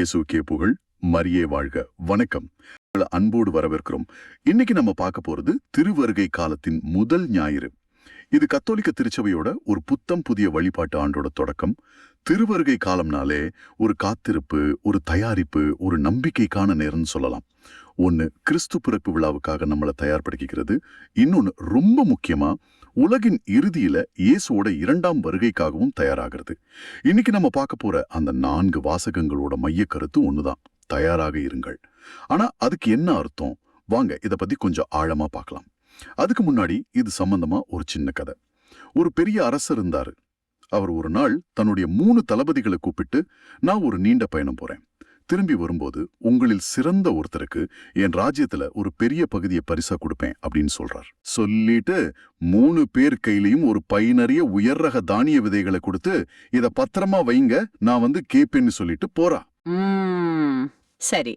இயேசுக்கே புகழ், மரியே வாழ்க. வணக்கம். உங்களை அன்போடு வரவேற்கிறோம். இன்னைக்கு நம்ம பார்க்க போறது திருவருகை காலத்தின் முதல் ஞாயிறு. இது கத்தோலிக்க திருச்சபையோட ஒரு புத்தம் புதிய வழிபாட்டு ஆண்டோட தொடக்கம். திருவருகை காலம்னாலே ஒரு காத்திருப்பு, ஒரு தயாரிப்பு, ஒரு நம்பிக்கைக்கான நேரம்னு சொல்லலாம். ஒன்னு கிறிஸ்து பிறப்பு விழாவுக்காக நம்மளை தயார்படுத்திக்கிறது. இன்னொன்னு ரொம்ப முக்கியமா உலகின் இறுதியில இயேசுவோட இரண்டாம் வருகைக்காகவும் தயாராகிறது. இன்னைக்கு நம்ம பார்க்க போற அந்த 4 வாசகங்களோட மைய கருத்து ஒண்ணுதான், தயாராக இருங்கள். ஆனா அதுக்கு என்ன அர்த்தம்? வாங்க இத பத்தி கொஞ்சம் ஆழமா பார்க்கலாம். அதுக்கு முன்னாடி இது சம்பந்தமா ஒரு சின்ன கதை. ஒரு பெரிய அரசர் இருந்தாரு. அவர் ஒரு நாள் தன்னுடைய 3 தளபதிகளை கூப்பிட்டு, நான் ஒரு நீண்ட பயணம் போறேன், திரும்பி வரும்போது உங்களில் சிறந்த ஒருத்தருக்கு என் ராஜ்யத்துல ஒரு பெரிய பகுதியை பரிசா கொடுப்பேன் அப்படின்னு சொல்றார். சொல்லிட்டு 3 பேர் கையிலையும் ஒரு பை நிறைய உயர் ரக தானிய விதைகளை கொடுத்து, இத பத்திரமா வைங்க, நான் கேப்பேன்னு சொல்லிட்டு போறா. சரி.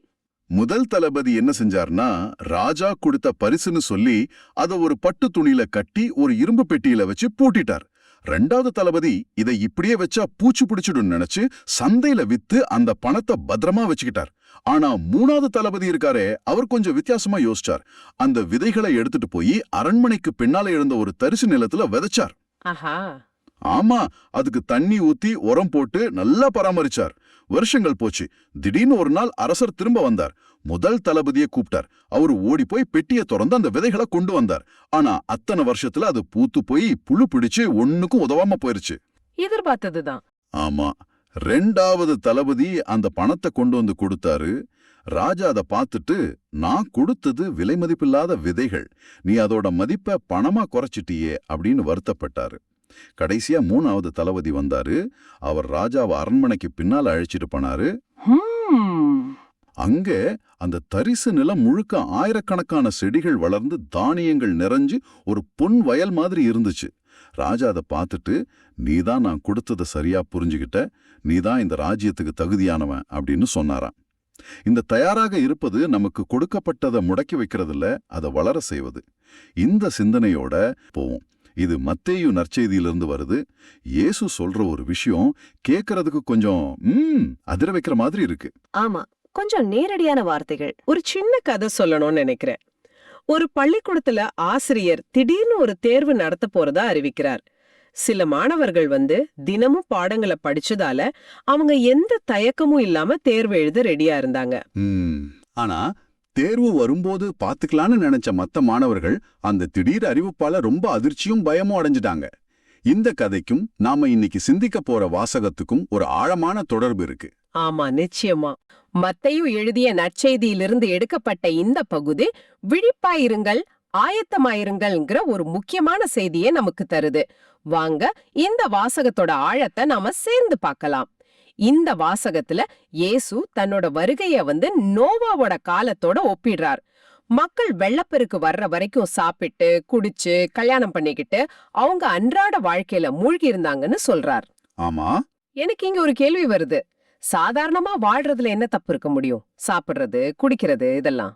முதல் தளபதி என்ன செஞ்சார்னா, ராஜா கொடுத்த பரிசுன்னு சொல்லி அத ஒரு பட்டு துணியில கட்டி ஒரு இரும்பு பெட்டியில வச்சு பூட்டிட்டார். 2வது தளபதி இதை இப்படியே வச்சா பூச்சி பிடிச்சிடும் நினைச்சு சந்தையில வித்து அந்த பணத்தை பத்திரமா வச்சுக்கிட்டார். ஆனா 3வது தளபதி இருக்காரே, அவர் கொஞ்சம் வித்தியாசமா யோசிச்சார். அந்த விதைகளை எடுத்துட்டு போய் அரண்மனைக்கு பின்னால இருந்த ஒரு தரிசு நிலத்துல விதைச்சார். ஆமா, அதுக்கு தண்ணி ஊத்தி உரம் போட்டு நல்லா பராமரிச்சார். வருஷங்கள் போச்சு. திடீர்னு ஒரு நாள் அரசர் திரும்ப வந்தார். முதல் தளபதியை கூப்பிட்டார். அவரு ஓடி போய் பெட்டியை திறந்து அந்த விதைகளை கொண்டு வந்தார். ஆனா அத்தனை வருஷத்துல அது பூத்து போய் புழு பிடிச்சு ஒண்ணுக்கும் உதவாம போயிருச்சு. எதிர்பார்த்ததுதான். ஆமா. 2வது தளபதி அந்த பணத்தை கொண்டு வந்து கொடுத்தாரு. ராஜா அதை பார்த்துட்டு, நான் கொடுத்தது விலை மதிப்பில்லாத விதைகள், நீ அதோட மதிப்பை பணமா குறைச்சிட்டியே அப்படின்னு வருத்தப்பட்டாரு. கடைசியா 3வது தளபதி வந்தாரு. அவர் ராஜாவை அரண்மனைக்கு பின்னால அழைச்சிட்டு போனாரு. அங்க அந்த தரிசு நிலம் முழுக்க ஆயிரக்கணக்கான செடிகள் வளர்ந்து தானியங்கள் நிறைஞ்சு ஒரு பொன் வயல் மாதிரி இருந்துச்சு. ராஜா அதை பார்த்துட்டு, நீதான் நான் கொடுத்ததை சரியா புரிஞ்சுகிட்ட, நீதான் இந்த ராஜ்யத்துக்கு தகுதியானவன் அப்படின்னு சொன்னாராம். இந்த தயாராக இருப்பது நமக்கு கொடுக்கப்பட்டதை முடக்கி வைக்கிறதில்ல, அதை வளர செய்வது. இந்த சிந்தனையோட போவோம். இது மத்தேயு நற்செய்தியிலிருந்து வருது. இயேசு சொல்ற ஒரு விஷயம் கேட்கறதுக்கு கொஞ்சம் அதிர வைக்கிற மாதிரி இருக்கு. ஆமா, கொஞ்சம் நேரடியான வார்த்தைகள். ஒரு சின்ன கதை சொல்லணும்னு நினைக்கிறேன். ஒரு பள்ளிக்கூடத்துல ஆசிரியர் திடீர்னு ஒரு தேர்வு நடத்த போறதா அறிவிக்கிறார். சில மாணவர்கள் தினமும் பாடங்களை படிச்சதால அவங்க எந்த தயக்கமும் இல்லாம தேர்வு எழுத ரெடியா இருந்தாங்க. ஆனா தேர்வு வரும்போது பாத்துக்கலான்னு நினைச்ச மத்த மாணவர்கள் அந்த திடீர் அறிவிப்பால ரொம்ப அதிர்ச்சியும் பயமும் அடைஞ்சிட்டாங்க. இந்த கதைக்கும் நாம இன்னைக்கு சிந்திக்க போற வாசகத்துக்கும் ஒரு ஆழமான தொடர்பு இருக்கு. ஆமா, நிச்சயமா. மத்தேயு எழுதிய நற்செய்தியிலிருந்து எடுக்கப்பட்ட இந்த பகுதி விழிப்பாயிருங்கள், ஆயத்தமாயிருங்கள்ங்கிற ஒரு முக்கியமான செய்தியை நமக்கு தருது. வாங்க இந்த வாசகத்தோட ஆழத்தை நாம சேர்ந்து பார்க்கலாம். இந்த வாசகத்துல இயேசு தன்னோட வருகைய நோவாவோட காலத்தோட ஒப்பிடுறார். மக்கள் வெள்ளப்பெருக்கு வர்ற வரைக்கும் சாப்பிட்டு குடிச்சு கல்யாணம் பண்ணிக்கிட்டு அவங்க அன்றாட வாழ்க்கையில மூழ்கி இருந்தாங்கன்னு சொல்றார். ஆமா, எனக்கு இங்க ஒரு கேள்வி வருது. சாதாரணமா வாழ்றதுல என்ன தப்பு இருக்க முடியும்? சாப்பிடுறது, குடிக்கிறது, இதெல்லாம்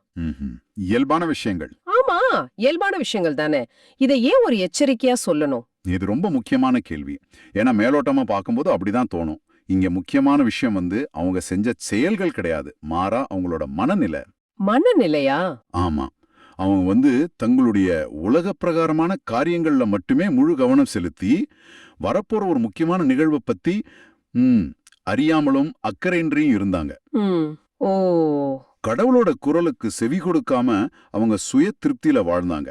இயல்பான விஷயங்கள். ஆமா, இயல்பான விஷயங்கள் தானே. இதை ஏன் ஒரு எச்சரிக்கையா சொல்லணும்? இது ரொம்ப முக்கியமான கேள்வி. ஏன்னா மேலோட்டமா பார்க்கும்போது அப்படிதான் தோணும். இங்க முக்கியமான விஷயம் அவங்க செஞ்ச செயல்கள் கிடையாது, மாறா அவங்களோட மனநிலை. மனநிலையா? ஆமா, அவங்க தங்களுடைய உலக பிரகாரமான காரியங்கள்ல மட்டுமே முழு கவனம் செலுத்தி வரப்போற ஒரு முக்கியமான நிகழ்வை பத்தி அறியாமலும் அக்கறையின்றியும் இருந்தாங்க. ஓ, கடவுளோட குரலுக்கு செவி கொடுக்காம அவங்க சுய திருப்தியில வாழ்ந்தாங்க.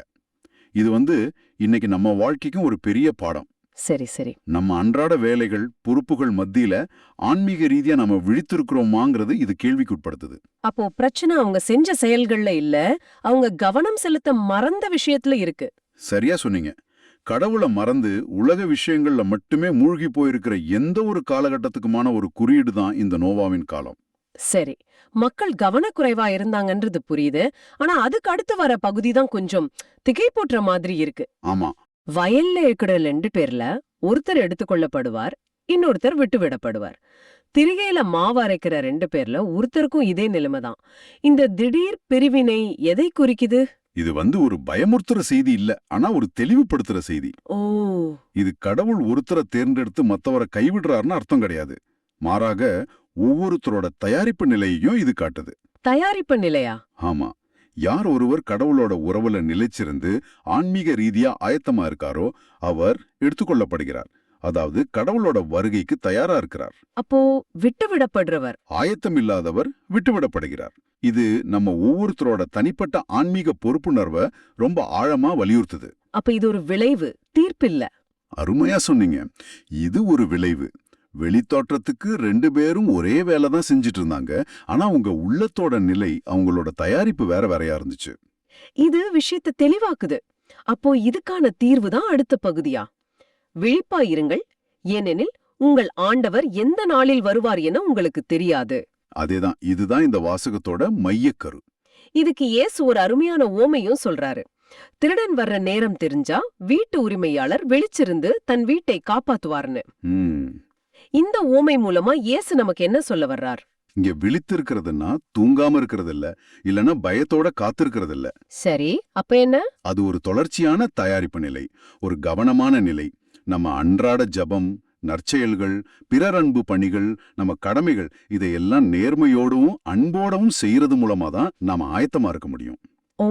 இது இன்னைக்கு நம்ம வாழ்க்கைக்கும் ஒரு பெரிய பாடம். சரி சரி. நம்ம அன்றாட வேலைகள் பொறுப்புகள் மத்தியில ஆன்மீக ரீதியா நம்ம விழித்திருக்கிறோமாங்கிறது இது கேள்விக்கு உட்படுத்துது. அப்போ பிரச்சனை அவங்க செஞ்ச செயல்கள்ல இல்ல, அவங்க கவனம் செலுத்த மறந்த விஷயத்துல இருக்கு. சரியா சொன்னீங்க. கடவுளை மறந்து உலக விஷயங்கள்ல மட்டுமே மூழ்கி போயிருக்கிற எந்த ஒரு காலகட்டத்துக்குமான ஒரு குறியீடு தான் இந்த நோவாவின் காலம். சரி, மக்கள் கவனக்குறைவா இருந்தாங்கன்றது புரியுது. ஆனா அதுக்கு அடுத்து வர பகுதி தான் கொஞ்சம் திகைப்பூட்டுற மாதிரி இருக்கு. ஆமா, வயல்ல இருக்கிற 2 பேர்ல ஒருத்தர் எடுத்துக்கொள்ளப்படுவார், இன்னொருத்தர் விட்டு விடப்படுவார். திரிகையில மாவு அரைக்கிற 2 பேர்ல ஒருத்தருக்கும் இதே நிலைமைதான். இந்த திடீர் பிரிவினை எதை குறிக்குது? இது ஒரு பயமுறுத்துற செய்தி இல்ல, ஆனா ஒரு தெளிவுபடுத்துற செய்தி. ஓ, இது கடவுள் ஒருத்தரை தேர்ந்தெடுத்து மத்தவரை கைவிடுறாருன்னு அர்த்தம் கிடையாது. மாறாக ஒவ்வொருத்தரோட தயாரிப்பு நிலையையும் இது காட்டுது. தயாரிப்பு நிலையா? ஆமா. யார் ஒருவர் கடவுளோட உறவுல நிலைச்சிருந்து ஆன்மீக ரீதியா ஆயத்தமா இருக்காரோ அவர் எடுத்துக்கொள்ளப்படுகிறார். அதாவது கடவுளோட வருகைக்கு தயாரா இருக்கிறார். அப்போ விட்டுவிடப்படுறவர்? ஆயத்தம் இல்லாதவர் விட்டுவிடப்படுகிறார். இது நம்ம ஒவ்வொருத்தரோட தனிப்பட்ட ஆன்மீக பொறுப்புணர்வை ரொம்ப ஆழமா வலியுறுத்துது. அப்ப இது ஒரு விளைவு, தீர்ப்பில்ல. அருமையா சொன்னீங்க. இது ஒரு விளைவு. வெளித்தோற்றத்துக்கு 2 பேரும் ஒரே வேலை தான் செஞ்சிட்டு இருந்தாங்க. ஆனா உங்க உள்ளத்தோட நிலை, அவங்களோட தயாரிப்பு வேற வேறையா இருந்துச்சு. இது விஷயத்தை தெளிவாக்குது. அப்போ இதுக்கான தீர்வு தான் அடுத்த பகுதியா? விழிப்பாயிருங்கள், ஏனெனில் உங்கள் ஆண்டவர் எந்த நாளில் வருவார் என உங்களுக்கு தெரியாது. அதேதான். இதுதான் இந்த வாசகத்தோட மையக்கரு. இதுக்கு இயேசு ஒரு அருமையான ஓமையும் சொல்றாரு. திருடன் வர்ற நேரம் தெரிஞ்சா வீட்டு உரிமையாளர் விழிச்சிருந்து தன் வீட்டை காப்பாத்துவார்னு. இந்த ஓமை மூலமா இயேசு நமக்கு என்ன சொல்ல வர்றார்? இங்க விழித்திருக்கிறதுன்னா தூங்காம இருக்கிறது இல்ல, இல்லனா பயத்தோட காத்திருக்கிறது இல்ல. சரி, அப்ப என்ன? அது ஒரு தொடர்ச்சியான தயாரிப்பு நிலை, ஒரு கவனமான நிலை. நம்ம அன்றாட ஜபம், நற்செயல்கள், பிறர் அன்பு பணிகள், நம்ம கடமைகள் இதையெல்லாம் நேர்மையோடவும் அன்போடவும் செய்யறது மூலமா தான் நாம ஆயத்தமா இருக்க முடியும். ஓ,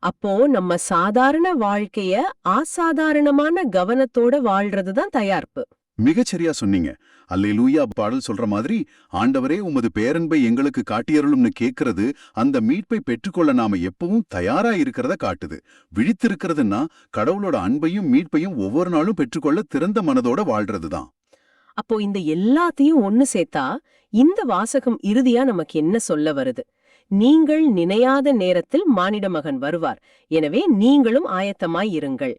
அப்போ நம்ம சாதாரண வாழ்க்கைய அசாதாரணமான கவனத்தோட வாழ்றதுதான் தயாரிப்பு. மிகச்சரியா சொன்னீங்க. அல்லேலூயா பாடல் சொல்ற மாதிரி, ஆண்டவரே உமது பேரன்பை எங்களுக்கு காட்டியருளும்னு கேட்கறது அந்த மீட்பை பெற்றுக்கொள்ள நாம எப்பவும் தயாரா இருக்கிறத காட்டுது. விழித்திருக்கிறதுன்னா கடவுளோட அன்பையும் மீட்பையும் ஒவ்வொரு நாளும் பெற்றுக்கொள்ள திறந்த மனதோட வாழ்றதுதான். அப்போ இந்த எல்லாத்தையும் ஒன்னு சேர்த்தா இந்த வாசகம் இறுதியா நமக்கு என்ன சொல்ல வருது? நீங்கள் நினையாத நேரத்தில் மானிட மகன் வருவார், எனவே நீங்களும் ஆயத்தமாய் இருங்கள்.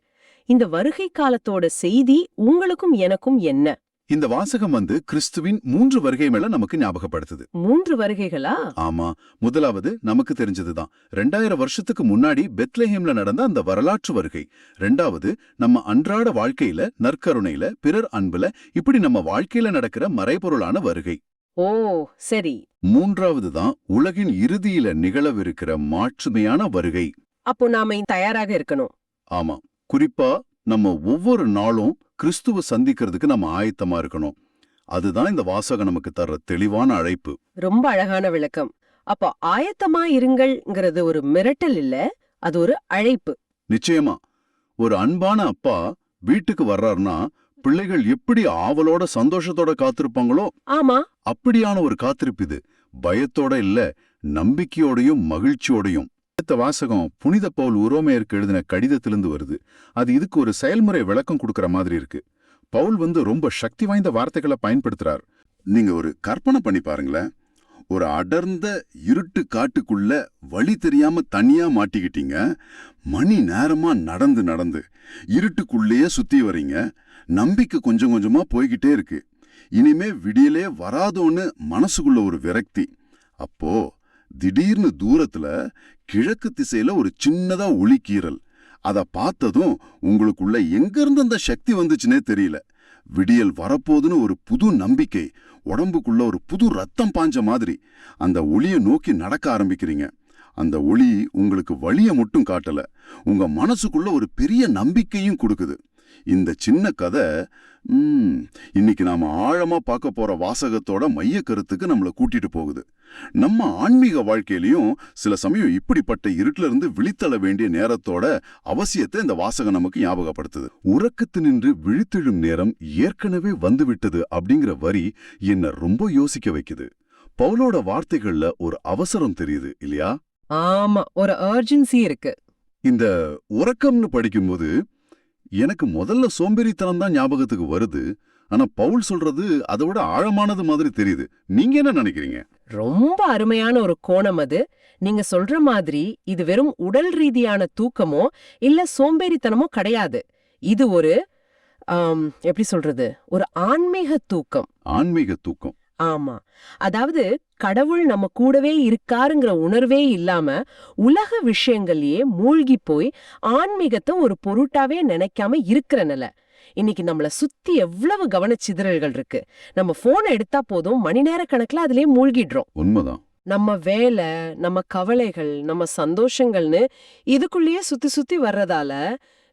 இந்த வருகை காலத்தோட செய்தி உங்களுக்கும் எனக்கும் என்ன? இந்த வாசகம் கிறிஸ்துவின் 3 வருகை மேல நமக்கு ஞாபகப்படுத்துது. 3 வருகைகளா? ஆமா. முதலாவது நமக்கு தெரிஞ்சதுதான். 2000 வருஷத்துக்கு முன்னாடி பெத்லஹேம்ல நடந்த அந்த வரலாற்று வருகை. 2வது நம்ம அன்றாட வாழ்க்கையில, நற்கருணையில, பிறர் அன்புல, இப்படி நம்ம வாழ்க்கையில நடக்கிற மறைபொருளான வருகை. ஓ, சரி. 3வது தான் உலகின் இறுதியில நிகழவிருக்கிற மாற்றுமையான வருகை. அப்போ நாம தயாராக இருக்கணும். ஆமா. குறிப்பா நம்ம ஒவ்வொரு நாளும் கிறிஸ்துவ சந்திக்கிறதுக்கு நம்ம ஆயத்தமா இருக்கணும். அதுதான் இந்த வாசகம் நமக்கு தர்ற தெளிவான அழைப்பு. ரொம்ப அழகான விளக்கம். அப்போ ஆயத்தமா இருங்கள்ங்கிறது ஒரு மிரட்டல் இல்ல, அது ஒரு அழைப்பு. நிச்சயமா. ஒரு அன்பான அப்பா வீட்டுக்கு வர்றாருன்னா பிள்ளைகள் எப்படி ஆவலோட சந்தோஷத்தோட காத்திருப்பாங்களோ, ஆமா, அப்படியான ஒரு காத்திருப்பு இது. பயத்தோட இல்ல, நம்பிக்கையோடையும் மகிழ்ச்சியோடையும். அடுத்த வாசகம் புனித பவுல் உரோமையருக்கு எழுதின கடிதத்திலிருந்து வருது. அது இதுக்கு ஒரு செயல்முறை விளக்கம் கொடுக்கற மாதிரி இருக்கு. பவுல் ரொம்ப சக்தி வாய்ந்த வார்த்தைகளை பயன்படுத்துறார். நீங்க ஒரு கற்பனை பண்ணி பாருங்களேன். ஒரு அடர்ந்த இருட்டு காட்டுக்குள்ள வழி தெரியாம தனியா மாட்டிக்கிட்டீங்க. மணி நேரமா நடந்து நடந்து இருட்டுக்குள்ளேயே சுத்தி வரீங்க. நம்பிக்கை கொஞ்சம் கொஞ்சமா போய்கிட்டே இருக்கு. இனிமே விடியலே வராதோன்னு மனசுக்குள்ள ஒரு விரக்தி. அப்போ திடீர்னு தூரத்துல கிழக்கு திசையில ஒரு சின்னதா ஒளிக்கீறல். அத பார்த்ததும் உங்களுக்குள்ள எங்கிருந்து அந்த சக்தி வந்துச்சுன்னே தெரியல. விடியல் வரப்போதுன்னு ஒரு புது நம்பிக்கை, உடம்புக்குள்ள ஒரு புது ரத்தம் பாஞ்ச மாதிரி அந்த ஒளியை நோக்கி நடக்க ஆரம்பிக்கிறீங்க. அந்த ஒளி உங்களுக்கு வழிய மட்டும் காட்டல, உங்க மனசுக்குள்ள ஒரு பெரிய நம்பிக்கையும் கொடுக்குது. இந்த சின்ன கதை இன்னைக்கு நாம ஆழமா பார்க்க போற வாசகத்தோட மைய கருத்துக்கு நம்மள கூட்டிட்டு போகுது. நம்ம ஆன்மீக வாழ்க்கையிலயும் சில சமயம் இப்படிப்பட்ட இருட்டுல இருந்து விழித்தள வேண்டிய நேரத்தோட அவசியத்தை இந்த வாசகம் நமக்கு ஞாபகப்படுத்துது. உறக்கத்து நின்று விழித்தெழும் நேரம் ஏற்கனவே வந்துவிட்டது அப்படிங்கிற வரி என்ன ரொம்ப யோசிக்க வைக்குது. பவுலோட வார்த்தைகள்ல ஒரு அவசரம் தெரியுது இல்லையா? ஆமா, ஒரு அர்ஜென்சி இருக்கு. இந்த உறக்கம்னு படிக்கும்போது எனக்கு முதல்ல சோம்பேறித்தனம் தான் ஞாபகத்துக்கு வருது. ஆனா பவுல் சொல்றது அதை விட ஆழமானது மாதிரி தெரியுது. நீங்க என்ன நினைக்கிறீங்க? ரொம்ப அருமையான ஒரு கோணம் அது. நீங்க சொல்ற மாதிரி இது வெறும் உடல் ரீதியான தூக்கமோ இல்ல சோம்பேறித்தனமோ கிடையாது. இது ஒரு எப்படி சொல்றது, ஒரு ஆன்மீக தூக்கம். ஆன்மீக தூக்கம். ஆமா, அதாவது கடவுள் நம்ம கூடவே இருக்காருங்கிற உணர்வே இல்லாம உலக விஷயங்கள்லயே மூழ்கி போய் ஆன்மீகத்தை ஒரு பொருட்டாவே நினைக்காம இருக்கிற நிலை. இன்னைக்கு நம்மள சுத்தி எவ்வளவு கவனச்சிதறல்கள் இருக்கு. நம்ம போனை எடுத்தா போதும் மணி நேர கணக்குல அதுலயே மூழ்கிடுறோம். உண்மைதான். நம்ம வேலை, நம்ம கவலைகள், நம்ம சந்தோஷங்கள்னு இதுக்குள்ளேயே சுத்தி சுத்தி வர்றதால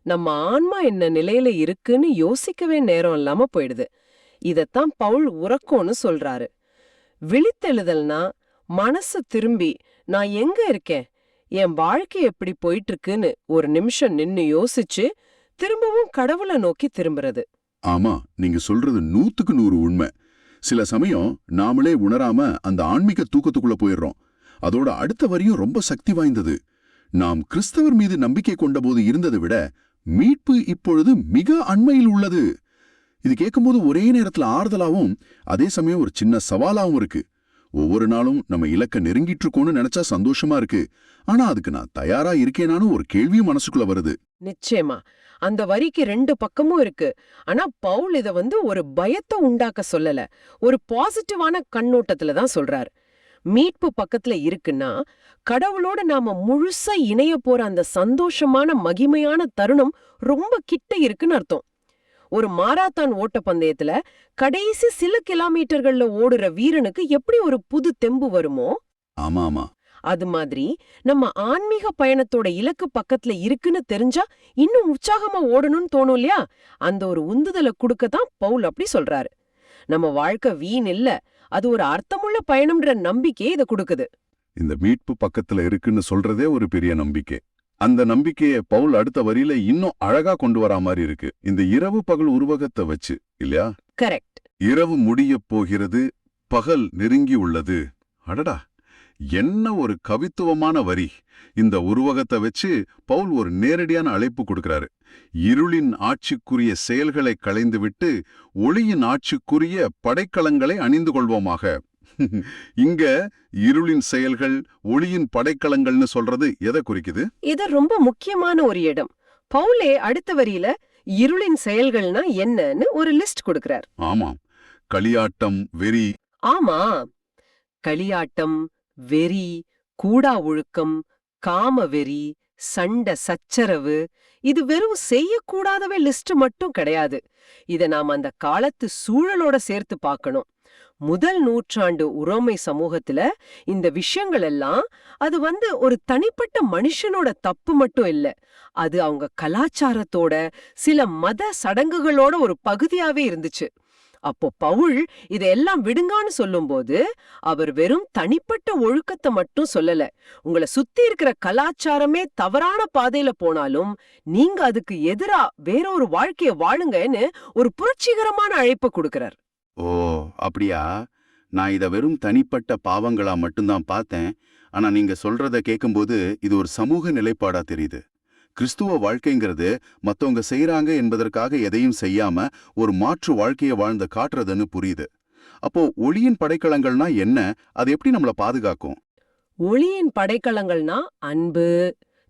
நம்ம ஆன்மா என்ன நிலையில இருக்குன்னு யோசிக்கவே நேரம் இல்லாம போயிடுது. இதத்தான் பவுல் உறக்கம்னு சொல்றாரு. விழித்தெழுதல்னா மனசு திரும்பி நான் எங்க இருக்கேன், என் வாழ்க்கை எப்படி போயிட்டு இருக்குன்னு ஒரு நிமிஷம் நின்னு யோசிச்சு திரும்பவும் கடவுளை நோக்கி திரும்புறது. ஆமா, நீங்க சொல்றது 100க்கு 100 உண்மை. சில சமயம் நாமளே உணராம அந்த ஆன்மீக தூக்கத்துக்குள்ள போயிடுறோம். அதோட அடுத்த வரியும் ரொம்ப சக்தி வாய்ந்தது. நாம் கிறிஸ்தவர் மீது நம்பிக்கை கொண்டபோது இருந்ததை விட மீட்பு இப்பொழுது மிக அண்மையில் உள்ளது. இது கேட்கும்போது ஒரே நேரத்துல ஆறுதலாவும் அதே சமயம் ஒரு சின்ன சவாலாவும் இருக்கு. ஒவ்வொரு நாளும் நம்ம இலக்க நெருங்கிட்டு இருக்கோம்னு நினைச்சா சந்தோஷமா இருக்கு. ஆனா அதுக்கு நான் தயாரா இருக்கேனான்னு ஒரு கேள்வியும் மனசுக்குள்ள வருது. நிச்சயமா அந்த வரிக்கு 2 பக்கமும் இருக்கு. ஆனா பவுல் இத ஒரு பயத்தை உண்டாக்க சொல்லல, ஒரு பாசிட்டிவான கண்ணோட்டத்துல தான் சொல்றாரு. மீட்பு பக்கத்துல இருக்குன்னா கடவுளோட நாம முழுசா இணைய போற அந்த சந்தோஷமான மகிமையான தருணம் ரொம்ப கிட்ட இருக்குன்னு அர்த்தம். ஒரு மாராத்தான் ஓட்ட பந்தயத்துல கடைசி சில கிலோமீட்டர்கள்ல ஓடுற வீரனுக்கு எப்படி ஒரு புது தெம்பு வருமோ, ஆமா ஆமா, அது மாதிரி நம்ம ஆன்மீக பயணத்தோட இலக்கு பக்கத்துல இருக்குன்னு தெரிஞ்சா இன்னும் உற்சாகமா ஓடணும்னு தோணும் இல்லையா? அந்த ஒரு உந்துதலை கொடுக்கத்தான் பவுல் அப்படி சொல்றாரு. நம்ம வாழ்க்கை வீண் இல்ல, அது ஒரு அர்த்தமுள்ள பயணம்ன்ற நம்பிக்கையை இதை கொடுக்குது. இந்த மீட்பு பக்கத்துல இருக்குன்னு சொல்றதே ஒரு பெரிய நம்பிக்கை. அந்த நம்பிக்கையை பவுல் அடுத்த வரியில இன்னும் அழகா கொண்டு வரா மாதிரி இருக்கு. இந்த இரவு பகல் உருவகத்தை வச்சு இல்லையா? கரெக்ட். இரவு முடியப் போகிறது, பகல் நெருங்கி உள்ளது. அடடா, என்ன ஒரு கவித்துவமான வரி! இந்த உருவகத்தை வச்சு பவுல் ஒரு நேரடியான அழைப்பு கொடுக்கிறாரு. இருளின் ஆட்சிக்குரிய செயல்களை களைந்துவிட்டு ஒளியின் ஆட்சிக்குரிய படைக்கலங்களை அணிந்து கொள்வோமாக. இங்க இருளின் செயல்கள், ஒளியின் படைக்கலங்கள்னு சொல்றது எதை குறிக்குது? இது ரொம்ப முக்கியமான ஒரு இடம். பவுலே அடுத்த வரியில இருளின் செயல்கள்னா என்னன்னு ஒரு லிஸ்ட் கொடுக்கிறார். ஆமாம், களியாட்டம், வெறி. ஆமா, களியாட்டம், வெறி, கூடா ஒழுக்கம், காம வெறி, சண்டை சச்சரவு, இது வெறும் செய்யக்கூடாதவை லிஸ்ட் மட்டும் கிடையாது. இத நாம அந்த காலத்து சூழலோட சேர்த்து பார்க்கணும். முதல் நூற்றாண்டு உரோமை சமூகத்துல இந்த விஷயங்கள் எல்லாம் அது ஒரு தனிப்பட்ட மனுஷனோட தப்பு மட்டும் இல்ல, அது அவங்க கலாச்சாரத்தோட சில மத சடங்குகளோட ஒரு பகுதியாவே இருந்துச்சு. அப்போ பவுல் இதெல்லாம் விடுங்கான்னு சொல்லும்போது அவர் வெறும் தனிப்பட்ட ஒழுக்கத்தை மட்டும் சொல்லல, உங்களை சுத்தி இருக்கிற கலாச்சாரமே தவறான பாதையில போனாலும் நீங்க அதுக்கு எதிரா வேறொரு வாழ்க்கைய வாழுங்கன்னு ஒரு புரட்சிகரமான அழைப்பு கொடுக்கிறார். ஓ, அப்படியா? நான் இத வெறும் தனிப்பட்ட பாவங்களா மட்டும்தான் பார்த்தேன். ஆனா நீங்க சொல்றத கேட்கும்போது இது ஒரு சமூக நிலைப்பாடா தெரியுது. கிறிஸ்துவ வாழ்க்கைங்கிறது மத்தவங்க செய்யறாங்க என்பதற்காக எதையும் செய்யாம ஒரு மாற்று வாழ்க்கையை வாழ்ந்த காட்டுறதுன்னு புரியுது. அப்போ ஒளியின் படைக்கலங்கள்னா என்ன? அது எப்படி நம்மள பாதுகாக்கும்? ஒளியின் படைக்கலங்கள்னா அன்பு,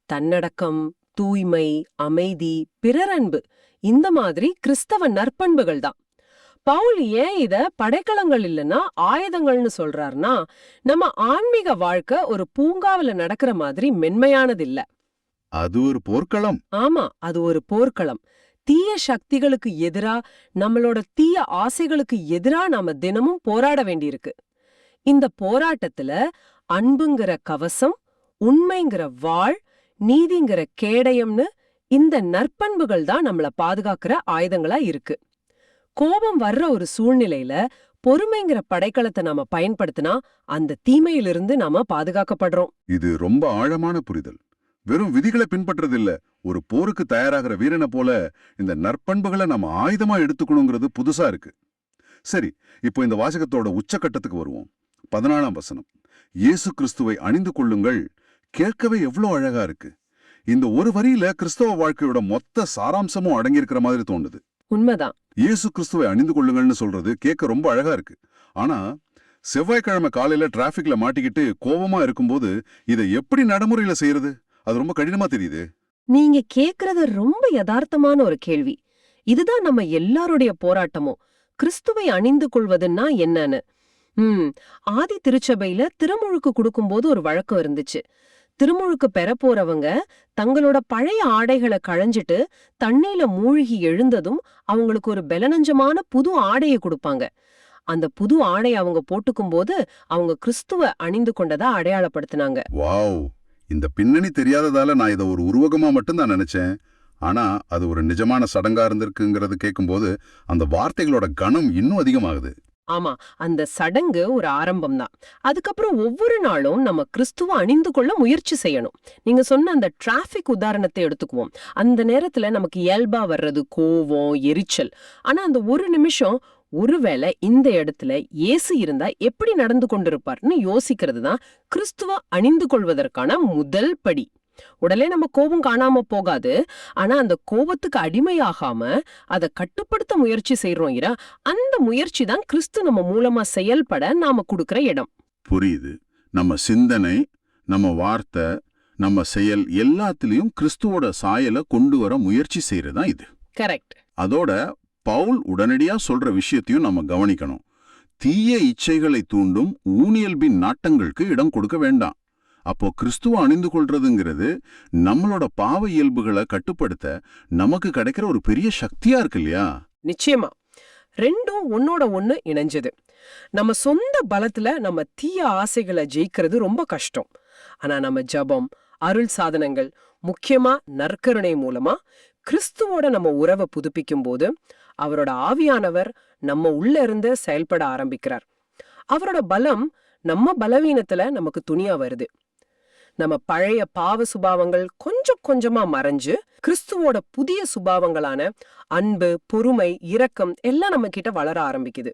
தன்னடக்கம், தூய்மை, அமைதி, பிறர் அன்பு, இந்த மாதிரி கிறிஸ்தவ நற்பண்புகள் தான். பவுல் ஏன் இத படைக்கலங்கள் இல்லைன்னா ஆயுதங்கள்னு சொல்றாருன்னா, நம்ம ஆன்மீக வாழ்க்கை ஒரு பூங்காவில நடக்கிற மாதிரி மென்மையானது இல்ல. அது ஒரு போர்க்களம். ஆமா, அது ஒரு போர்க்களம். தீய சக்திகளுக்கு எதிரா, நம்மளோட தீய ஆசைகளுக்கு எதிரா நாம தினமும் போராட வேண்டியிருக்கு. இந்த போராட்டத்துல அன்புங்கிற கவசம், உண்மைங்கிற வாள், நீதிங்கிற கேடயம்னு இந்த நற்பண்புகள் தான் நம்மள பாதுகாக்கிற ஆயுதங்களா இருக்கு. கோபம் வர்ற ஒரு சூழ்நிலையில பொறுமைங்கிற படைக்கலத்தை நாம பயன்படுத்தினா அந்த தீமையிலிருந்து நாம பாதுகாக்கப்படுறோம். இது ரொம்ப ஆழமான புரிதல். வெறும் விதிகளை பின்பற்றதில்ல, ஒரு போருக்கு தயாராகிற வீரனை போல இந்த நற்பண்புகளை நம்ம ஆயுதமா எடுத்துக்கணுங்கிறது புதுசா இருக்கு. சரி, இப்போ இந்த வாசகத்தோட உச்சக்கட்டத்துக்கு வருவோம். 14ஆம் வசனம், இயேசு கிறிஸ்துவை அணிந்து கொள்ளுங்கள். கேட்கவே எவ்வளோ அழகா இருக்கு. இந்த ஒரு வரியில கிறிஸ்தவ வாழ்க்கையோட மொத்த சாராம்சமும் அடங்கியிருக்கிற மாதிரி தோணுது. உண்மைதான். இயேசு கிறிஸ்துவை அணிந்து கொள்ளுங்கள்னு சொல்றது கேட்க ரொம்ப அழகா இருக்கு. ஆனா செவ்வாய்க்கிழமை காலையில டிராபிக்ல மாட்டிக்கிட்டு கோபமா இருக்கும்போது இதை எப்படி நடைமுறையில செய்யறது? அது ரொம்ப கடினமா தெரியுது. நீங்க கேக்குறது ரொம்ப யதார்த்தமான ஒரு கேள்வி. இதுதான் நம்ம எல்லாருடைய போராட்டமும். கிறிஸ்துவை அணிந்து கொள்வதுன்னா என்னன்னு. ஆதி திருச்சபையில திருமுழுக்கு கொடுக்கும்போது ஒரு வழக்கம் இருந்துச்சு. திருமுழுக்கு பெற போறவங்க தங்களோட பழைய ஆடைகளை களைஞ்சிட்டு தண்ணியில மூழ்கி எழுந்ததும் அவங்களுக்கு ஒரு பெலனஞ்சமான புது ஆடையை கொடுப்பாங்க. அந்த புது ஆடை அவங்க போட்டுக்கும் போது அவங்க கிறிஸ்துவ அணிந்து கொண்டதா அடையாளப்படுத்தினாங்க. வாவ், இந்த பின்னணி தெரியாததால நான் இதை ஒரு உருவகமா மட்டும்தான் நினைச்சேன். ஆனா அது ஒரு நிஜமான சடங்கா இருந்திருக்குங்கிறது கேட்கும்போது அந்த வார்த்தைகளோட கனம் இன்னும் அதிகமாகுது. ஆமா, அந்த சடங்கு ஒரு ஆரம்பம் தான். அதுக்கப்புறம் ஒவ்வொரு நாளும் நம்ம கிறிஸ்துவ அணிந்து கொள்ள முயற்சி செய்யணும். நீங்க சொன்ன அந்த டிராஃபிக் உதாரணத்தை எடுத்துக்குவோம். அந்த நேரத்துல நமக்கு இயல்பா வர்றது கோவம், எரிச்சல். ஆனா அந்த ஒரு நிமிஷம் ஒருவேளை இந்த இடத்துல இயேசு இருந்தா எப்படி நடந்து கொண்டிருப்பார்னு யோசிக்கிறது தான் கிறிஸ்துவ அணிந்து கொள்வதற்கான முதல் படி. உடனே நம்ம கோபம் காணாம போகாது. ஆனா அந்த கோபத்துக்கு அடிமையாகாம அதை கட்டுப்படுத்த முயற்சி செய்யறோம். அந்த முயற்சி தான் கிறிஸ்து நம்ம மூலமா செயல்பட நாம கொடுக்கிற இடம். புரியுது. நம்ம சிந்தனை, நம்ம வார்த்தை, நம்ம செயல் எல்லாத்திலையும் கிறிஸ்துவோட சாயலை கொண்டு வர முயற்சி செய்யறதா இது. கரெக்ட். அதோட பவுல் உடனடியா சொல்ற விஷயத்தையும் நம்ம கவனிக்கணும். தீய இச்சைகளை தூண்டும் ஊனியல்பின் நாட்டங்களுக்கு இடம் கொடுக்க வேண்டாம். அப்போ கிறிஸ்துவ அணிந்து கொள்றதுங்கிறது நம்மளோட பாவ இயல்புகளை கட்டுப்படுத்த நமக்கு கிடைக்கிற ஒரு பெரிய சக்தியா இருக்கு இல்லையா? நிச்சயமா. ரெண்டும் ஒன்னோட ஒண்ணு இணைஞ்சது. நம்ம சொந்த பலத்துல நம்ம தீய ஆசைகளை ஜெயிக்கிறது ரொம்ப கஷ்டம். ஆனா நம்ம ஜெபம், அருள் சாதனங்கள், முக்கியமா நற்கருணை மூலமா கிறிஸ்துவோட நம்ம உறவை புதுப்பிக்கும் போது அவரோட ஆவியானவர் நம்ம உள்ள இருந்து செயல்பட ஆரம்பிக்கிறார். அவரோட பலம் நம்ம பலவீனத்துல நமக்கு துணியா வருது. நம்ம பழைய பாவ சுபாவங்கள் கொஞ்சம் கொஞ்சமா மறைஞ்சு கிறிஸ்துவோட புதிய சுபாவங்களான அன்பு, பொறுமை, இரக்கம் எல்லாம் நம்ம கிட்ட வளர ஆரம்பிக்குது.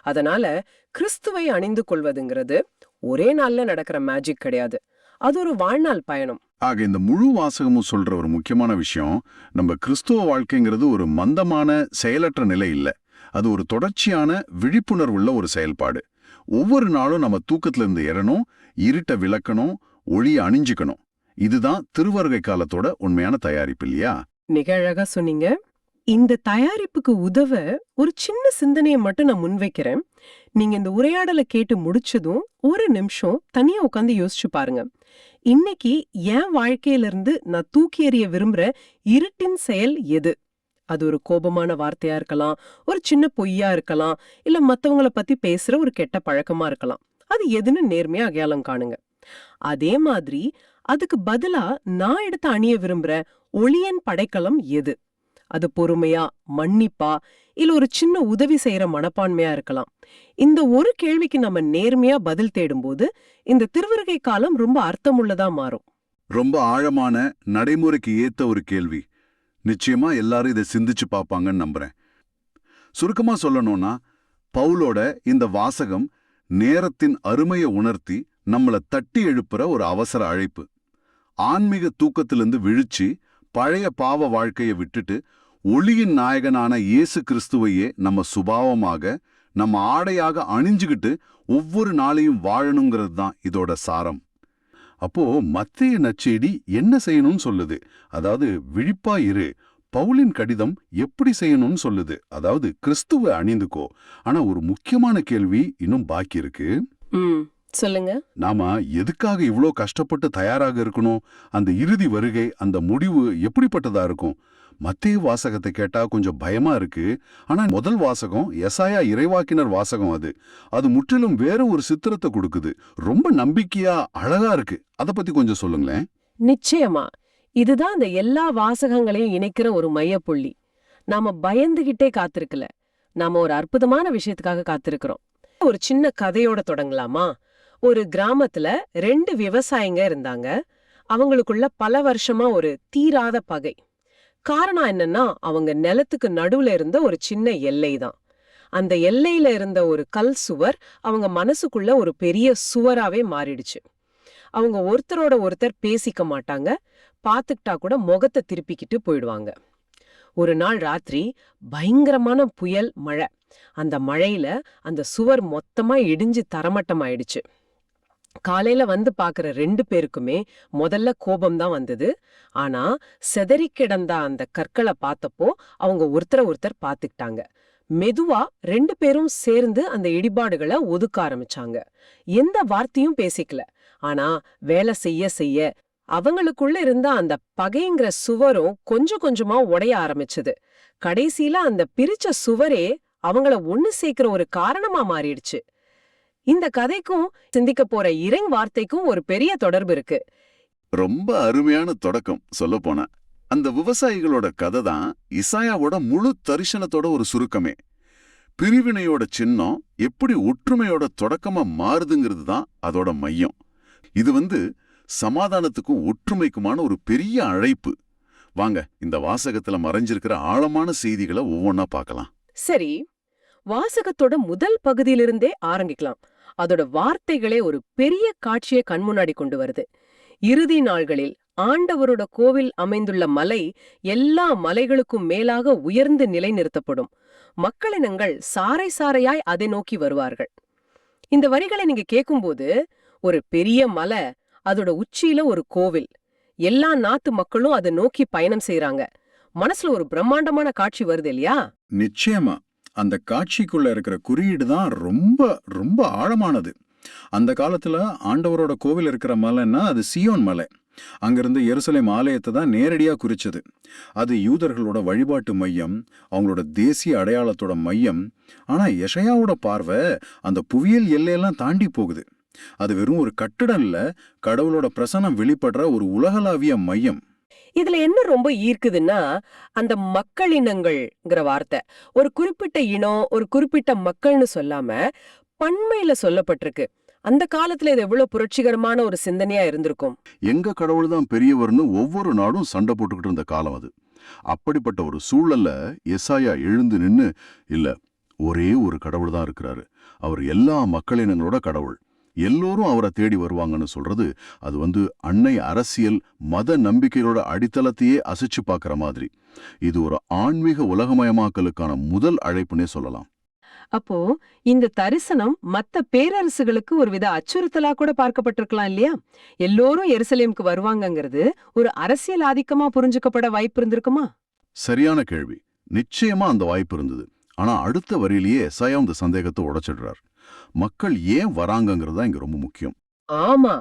அதனால கிறிஸ்துவை அணிந்து கொள்வதுங்கிறது ஒரே நாள்ல நடக்கிற மேஜிக் கிடையாது. அது ஒரு வாழ்நாள் பயணம். ஆக இந்த முழு வாசகமும் சொல்ற ஒரு முக்கியமான விஷயம், நம்ம கிறிஸ்துவ வாழ்க்கைங்கிறது ஒரு மந்தமான செயலற்ற நிலை இல்ல. அது ஒரு தொடர்ச்சியான விழிப்புணர்வுள்ள ஒரு செயல்பாடு. ஒவ்வொரு நாளும் நம்ம தூக்கத்துல இருந்து எழணும், இருட்ட விளக்கணும், ஒளிய அணிஞ்சுக்கணும். இதுதான் திருவருகை காலத்தோட உண்மையான தயாரிப்பு இல்லையா? நிகழகா சொன்னீங்க. இந்த தயாரிப்புக்கு உதவ ஒரு சின்ன சிந்தனையை மட்டும் நான் முன்வைக்கிறேன். நீங்க இந்த உரையாடலை கேட்டு முடிச்சதும் ஒரு நிமிஷம் தனியா உட்காந்து யோசிச்சு பாருங்க. இன்னைக்கு என் வாழ்க்கையில இருந்து நான் தூக்கி எறிய விரும்புற இருட்டின் செயல் எது? அது ஒரு கோபமான வார்த்தையா இருக்கலாம், ஒரு சின்ன பொய்யா இருக்கலாம், இல்ல மத்தவங்கள பத்தி பேசுற ஒரு கெட்ட பழக்கமா இருக்கலாம். அது எதுன்னு நேர்மையா அடையாளம் காணுங்க. அதே மாதிரி அதுக்கு பதிலா நான் எடுத்து அணிய விரும்புற ஒளியன் படைக்கலம் எது? அது பொறுமையா, மன்னிப்பா, இல்ல ஒரு சின்ன உதவி செய்யற மனப்பான்மையா இருக்கலாம். இந்த ஒரு கேள்விக்கு நம்ம நேர்மையா பதில் தேடும்போது இந்த திருவருகை காலம் ரொம்ப அர்த்தமுள்ளதா மாறும். ரொம்ப ஆழமான, நடைமுறைக்கு ஏத்த ஒரு கேள்வி. நிச்சயமா எல்லாரும் இதை சிந்திச்சு பார்ப்பாங்கன்னு நம்புறேன். சுருக்கமா சொல்லணும்னா, பவுலோட இந்த வாசகம் நேரத்தின் அருமையை உணர்த்தி நம்மள தட்டி எழுப்புற ஒரு அவசர அழைப்பு. ஆன்மீக தூக்கத்திலிருந்து விழிச்சு பழைய பாவ வாழ்க்கையை விட்டுட்டு ஒளியின் நாயகனான இயேசு கிறிஸ்துவையே நம்ம சுபாவமாக, நம்ம ஆடையாக அணிஞ்சுகிட்டு ஒவ்வொரு நாளையும் வாழணுங்கிறது தான் இதோட சாரம். அப்போ மத்தேயு நற்செய்தி என்ன செய்யணும்னு சொல்லுது? அதாவது விழிப்பா இரு. பவுலின் கடிதம் எப்படி செய்யணும்னு சொல்லுது? அதாவது கிறிஸ்துவ அணிந்துக்கோ. ஆனா ஒரு முக்கியமான கேள்வி இன்னும் பாக்கி இருக்கு. சொல்லுங்க. நாம எதுக்காக இவ்ளோ கஷ்டப்பட்டு தயாராக இருக்கணும்? அந்த இறுதி வருகை, அந்த முடிவு எப்படிப்பட்டதா இருக்கும்? மத்தேயு வாசகத்தை கேட்டா கொஞ்சம் பயமா இருக்கு. ஆனா முதல் வாசகம் எசாயா இறைவாக்கினர் வாசகம். அது முற்றிலும் வேற ஒரு சித்திரத்தை கொடுக்குது. ரொம்ப நம்பிக்கையா, அழகா இருக்கு. அத பத்தி கொஞ்சம் சொல்லுங்களேன். நிச்சயமா. இதுதான் அந்த எல்லா வாசகங்களையும் இணைக்கிற ஒரு மையப்புள்ளி. நாம பயந்துகிட்டே காத்திருக்கல. நாம ஒரு அற்புதமான விஷயத்துக்காக காத்திருக்கிறோம். ஒரு சின்ன கதையோட தொடங்கலாமா? ஒரு கிராமத்துல 2 விவசாயிங்க இருந்தாங்க. அவங்களுக்குள்ள பல வருஷமா ஒரு தீராத பகை. காரணம் என்னன்னா, அவங்க நிலத்துக்கு நடுவுல இருந்த ஒரு சின்ன எல்லை தான். அந்த எல்லையில இருந்த ஒரு கல் சுவர் அவங்க மனசுக்குள்ள ஒரு பெரிய சுவராவே மாறிடுச்சு. அவங்க ஒருத்தரோட ஒருத்தர் பேசிக்க மாட்டாங்க, பாத்துக்கிட்டா கூட முகத்தை திருப்பிக்கிட்டு போயிடுவாங்க. ஒரு நாள் ராத்திரி பயங்கரமான புயல், மழை. அந்த மழையில அந்த சுவர் மொத்தமா இடிஞ்சு தரமட்டம் ஆயிடுச்சு. காலையில வந்து பாக்குற 2 பேருக்குமே முதல்ல கோபம்தான் வந்தது. ஆனா செதறி கிடந்த அந்த கற்களை பார்த்தப்போ அவங்க ஒருத்தர் பாத்துக்கிட்டாங்க. மெதுவா 2 பேரும் சேர்ந்து அந்த இடிபாடுகளை ஒதுக்க ஆரம்பிச்சாங்க. எந்த வார்த்தையும் பேசிக்கல. ஆனா வேலை செய்ய செய்ய அவங்களுக்குள்ள இருந்த அந்த பகைங்கிற சுவரும் கொஞ்சம் கொஞ்சமா உடைய ஆரம்பிச்சது. கடைசியில அந்த பிரிச்ச சுவரே அவங்கள ஒண்ணு சேர்க்கிற ஒரு காரணமா மாறிடுச்சு. இந்த கதைக்கும் சிந்திக்க போற இறை வார்த்தைக்கும் ஒரு பெரிய தொடர்பு இருக்கு. ரொம்ப அருமையான தொடக்கம். சொல்ல போனா அந்த விவசாயிகளோட கதை தான் இசாயாவோட முழு தரிசனத்தோட ஒரு சுருக்கமே. பிரிவினையோட சின்னம் எப்படி ஒற்றுமையோட தொடக்கமா மாறுதுங்கிறது தான் அதோட மையம். இது சமாதானத்துக்கும் ஒற்றுமைக்குமான ஒரு பெரிய அழைப்பு. வாங்க இந்த வாசகத்துல மறைஞ்சிருக்கிற ஆழமான செய்திகளை ஒவ்வொன்னா பார்க்கலாம். சரி, வாசகத்தோட முதல் பகுதியிலிருந்தே ஆரம்பிக்கலாம். அதோட வார்த்தைகளே ஒரு பெரிய காட்சியை கண்முன்னாடி கொண்டு வருது. இறுதி நாள்களில் ஆண்டவரோட கோவில் அமைந்துள்ள மலை எல்லா மலைகளுக்கும் மேலாக உயர்ந்து நிலைநிறுத்தப்படும். மக்களினங்கள் சாறை சாறையாய் அதை நோக்கி வருவார்கள். இந்த வரிகளை நீங்க கேட்கும்போது, ஒரு பெரிய மலை, அதோட உச்சியில ஒரு கோவில், எல்லா நாட்டு மக்களும் அதை நோக்கி பயணம் செய்யறாங்க. மனசுல ஒரு பிரம்மாண்டமான காட்சி வருது இல்லையா? நிச்சயமா. அந்த காட்சிக்குள்ள இருக்கிற குறியீடு தான் ரொம்ப ரொம்ப ஆழமானது. அந்த காலத்துல ஆண்டவரோட கோவில் இருக்கிற மலைன்னா அது சீயோன் மலை. அங்கிருந்து எருசலேம் ஆலயத்தை தான் நேரடியா குறிச்சது. அது யூதர்களோட வழிபாட்டு மையம், அவங்களோட தேசிய அடையாளத்தோட மையம். ஆனா எஷயாவோட பார்வை அந்த புவியியல் எல்லையெல்லாம் தாண்டி போகுது. அது வெறும் ஒரு கட்டிடம் இல்ல, கடவுளோட பிரசன்னம் வெளிப்படுற ஒரு உலகளாவிய மையம். இதுல என்ன ரொம்ப ஈர்க்குதுன்னா, அந்த மக்களினங்கள்ங்கிற வார்த்தை ஒரு குறிப்பிட்ட இனம், ஒரு குறிப்பிட்ட மக்கள்னு சொல்லாம பன்மையில சொல்லப்பட்டிருக்கு. அந்த காலத்துல இது எவ்வளவு புரட்சிகரமான ஒரு சிந்தனையா இருந்திருக்கும். எங்க கடவுள் தான் பெரியவர்னு ஒவ்வொரு நாடும் சண்டை போட்டுக்கிட்டு இருந்த காலம் அது. அப்படிப்பட்ட ஒரு சூழல்ல எசாயா எழுந்து நின்னு, இல்ல, ஒரே ஒரு கடவுள் தான் இருக்கிறாரு, அவர் எல்லா மக்களினங்களோட கடவுள், எல்லோரும் அவரை தேடி வருவாங்கன்னு சொல்றது, அது அன்னை அரசியல் மத நம்பிக்கையோட அடித்தளத்தையே அசைச்சு பார்க்கிற மாதிரி. இது ஒரு ஆன்மீக உலகமயமாக்கலுக்கான முதல் அழைப்புனே சொல்லலாம். அப்போ இந்த தரிசனம் மத்த பேரரசுகளுக்கு ஒரு வித அச்சுறுத்தலா கூட பார்க்கப்பட்டிருக்கலாம் இல்லையா? எல்லோரும் எருசலேமுக்கு வருவாங்கங்கிறது ஒரு அரசியல் ஆதிக்கமா புரிஞ்சுக்கப்பட வாய்ப்பு இருந்திருக்குமா? சரியான கேள்வி. நிச்சயமா அந்த வாய்ப்பு இருந்தது. ஆனா அடுத்த வரியிலேயே எசாயா அந்த சந்தேகத்தை உடைச்சிடுறார். மக்கள் ஏன் வராங்கங்கிறது தான் இங்க ரொம்ப முக்கியம். ஆமா,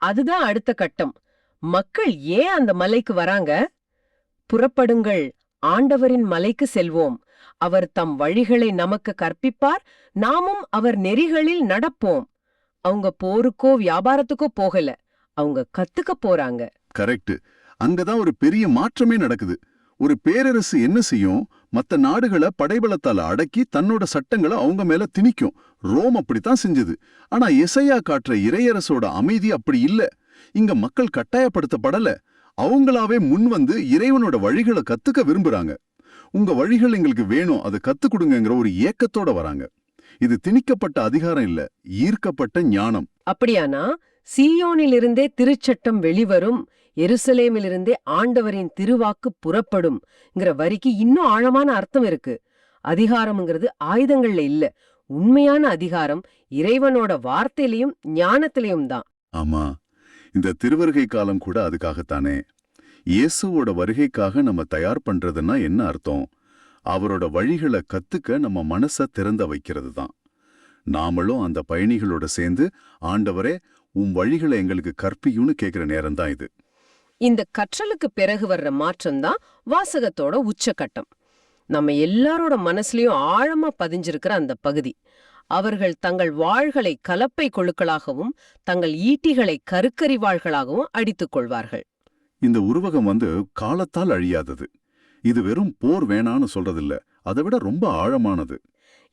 அதுதான் அடுத்த கட்டம். மக்கள் ஏன் அந்த மலைக்கு வராங்க? புறப்படுங்கள், ஆண்டவரின் மலைக்கு செல்வோம். அவர் தம் வழிகளை நமக்கு கற்பிப்பார், நாமும் அவர் நெறிகளில் நடப்போம். அவங்க போருக்கோ வியாபாரத்துக்கோ போகல, அவங்க கத்துக்க போறாங்க. கரெக்ட். அங்கதான் ஒரு பெரிய மாற்றமே நடக்குது. ஒரு பேரரசு என்ன செய்யும்? மத்த நாடுகளை படைபலத்தால அடக்கி தன்னோட சட்டங்களை அவங்க மேல திணிக்கும். ரோம் அப்படித்தான் செஞ்சது. ஆனா எசையா காட்டுற இறையரசோட அமைதி அப்படி இல்ல. இங்க மக்கள் கட்டாயப்படுத்தப்படல, அவங்களாவே முன்வந்து இறைவனோட வழிகளை கத்துக்க விரும்புறாங்க. உங்க வழிகள் எங்களுக்கு வேணும், அதை கத்துக் கொடுங்கிற ஒரு ஏக்கத்தோட வராங்க. இது திணிக்கப்பட்ட அதிகாரம் இல்ல, ஈர்க்கப்பட்ட ஞானம். அப்படியானா சீயோனிலிருந்தே திருச்சட்டம் வெளிவரும், எருசலேமிலிருந்தே ஆண்டவரின் திருவாக்கு புறப்படும்ங்கிற வரிக்கு இன்னும் ஆழமான அர்த்தம் இருக்கு. அதிகாரம்ங்கிறது ஆயுதங்கள்ல இல்ல, உண்மையான அதிகாரம் இறைவனோட வார்த்தையிலையும் ஞானத்திலையும் தான். ஆமா, இந்த திருவருகை காலம் கூட அதுக்காகத்தானே. இயேசுவோட வருகைக்காக நம்ம தயார் பண்றதுன்னா என்ன அர்த்தம்? அவரோட வழிகளை கத்துக்க நம்ம மனச திறந்த வைக்கிறது தான். நாமளும் அந்த பயணிகளோட சேர்ந்து, ஆண்டவரே உம் வழிகளை எங்களுக்கு கற்பியும்னு கேட்கிற நேரம் தான் இது. இந்த கற்றலுக்கு பிறகு வர்ற மாற்றம்தான் வாசகத்தோட உச்சகட்டம். நம்ம எல்லாரோட மனசுலயும் ஆழமா பதிஞ்சிருக்கிற அந்த பகுதி. அவர்கள் தங்கள் வாள்களை கலப்பை கொழுக்களாகவும் தங்கள் ஈட்டிகளை கருக்கரி வாள்களாகவும் அடித்துக் கொள்வார்கள். இந்த உருவகம் காலத்தால் அழியாதது. இது வெறும் போர் வேணான்னு சொல்றதில்ல, அதை விட ரொம்ப ஆழமானது.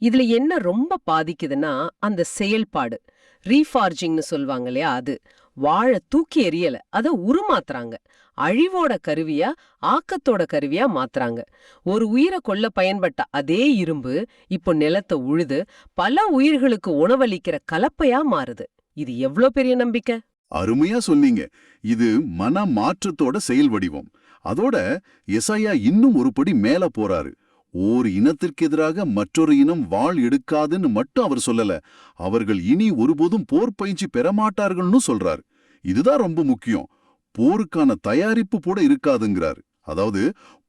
இதுல என்ன ரொம்ப பாதிக்குதுன்னா அந்த செயல்பாடு, ரீஃபார்ஜிங்னு சொல்வாங்க இல்லையா, அது. வாழ தூக்கி எறியல, அதை உருமாத்துறாங்க. அழிவோட கருவியா ஆக்கத்தோட கருவியா மாத்துறாங்க. ஒரு உயிரை கொல்ல பயன்பட்ட அதே இரும்பு இப்போ நிலத்தை உழுது பல உயிர்களுக்கு உணவளிக்கிற கலப்பையா மாறுது. இது எவ்வளவு பெரிய நம்பிக்கை! அருமையா சொன்னீங்க. இது மன மாற்றத்தோட செயல் வடிவம். அதோட எசாயா இன்னும் ஒரு படி மேல போறாரு. ஓர் இனத்திற்கு எதிராக மற்றொரு இனம் வாள் எடுக்காதுன்னு மட்டும் அவர் சொல்லல, அவர்கள் இனி ஒருபோதும் போர் பயிற்சி பெறமாட்டார்கள்னு சொல்றாரு. இதுதான் ரொம்ப முக்கியம். போருக்கான தயாரிப்பு கூட இருக்காதுங்கிறாரு. அதாவது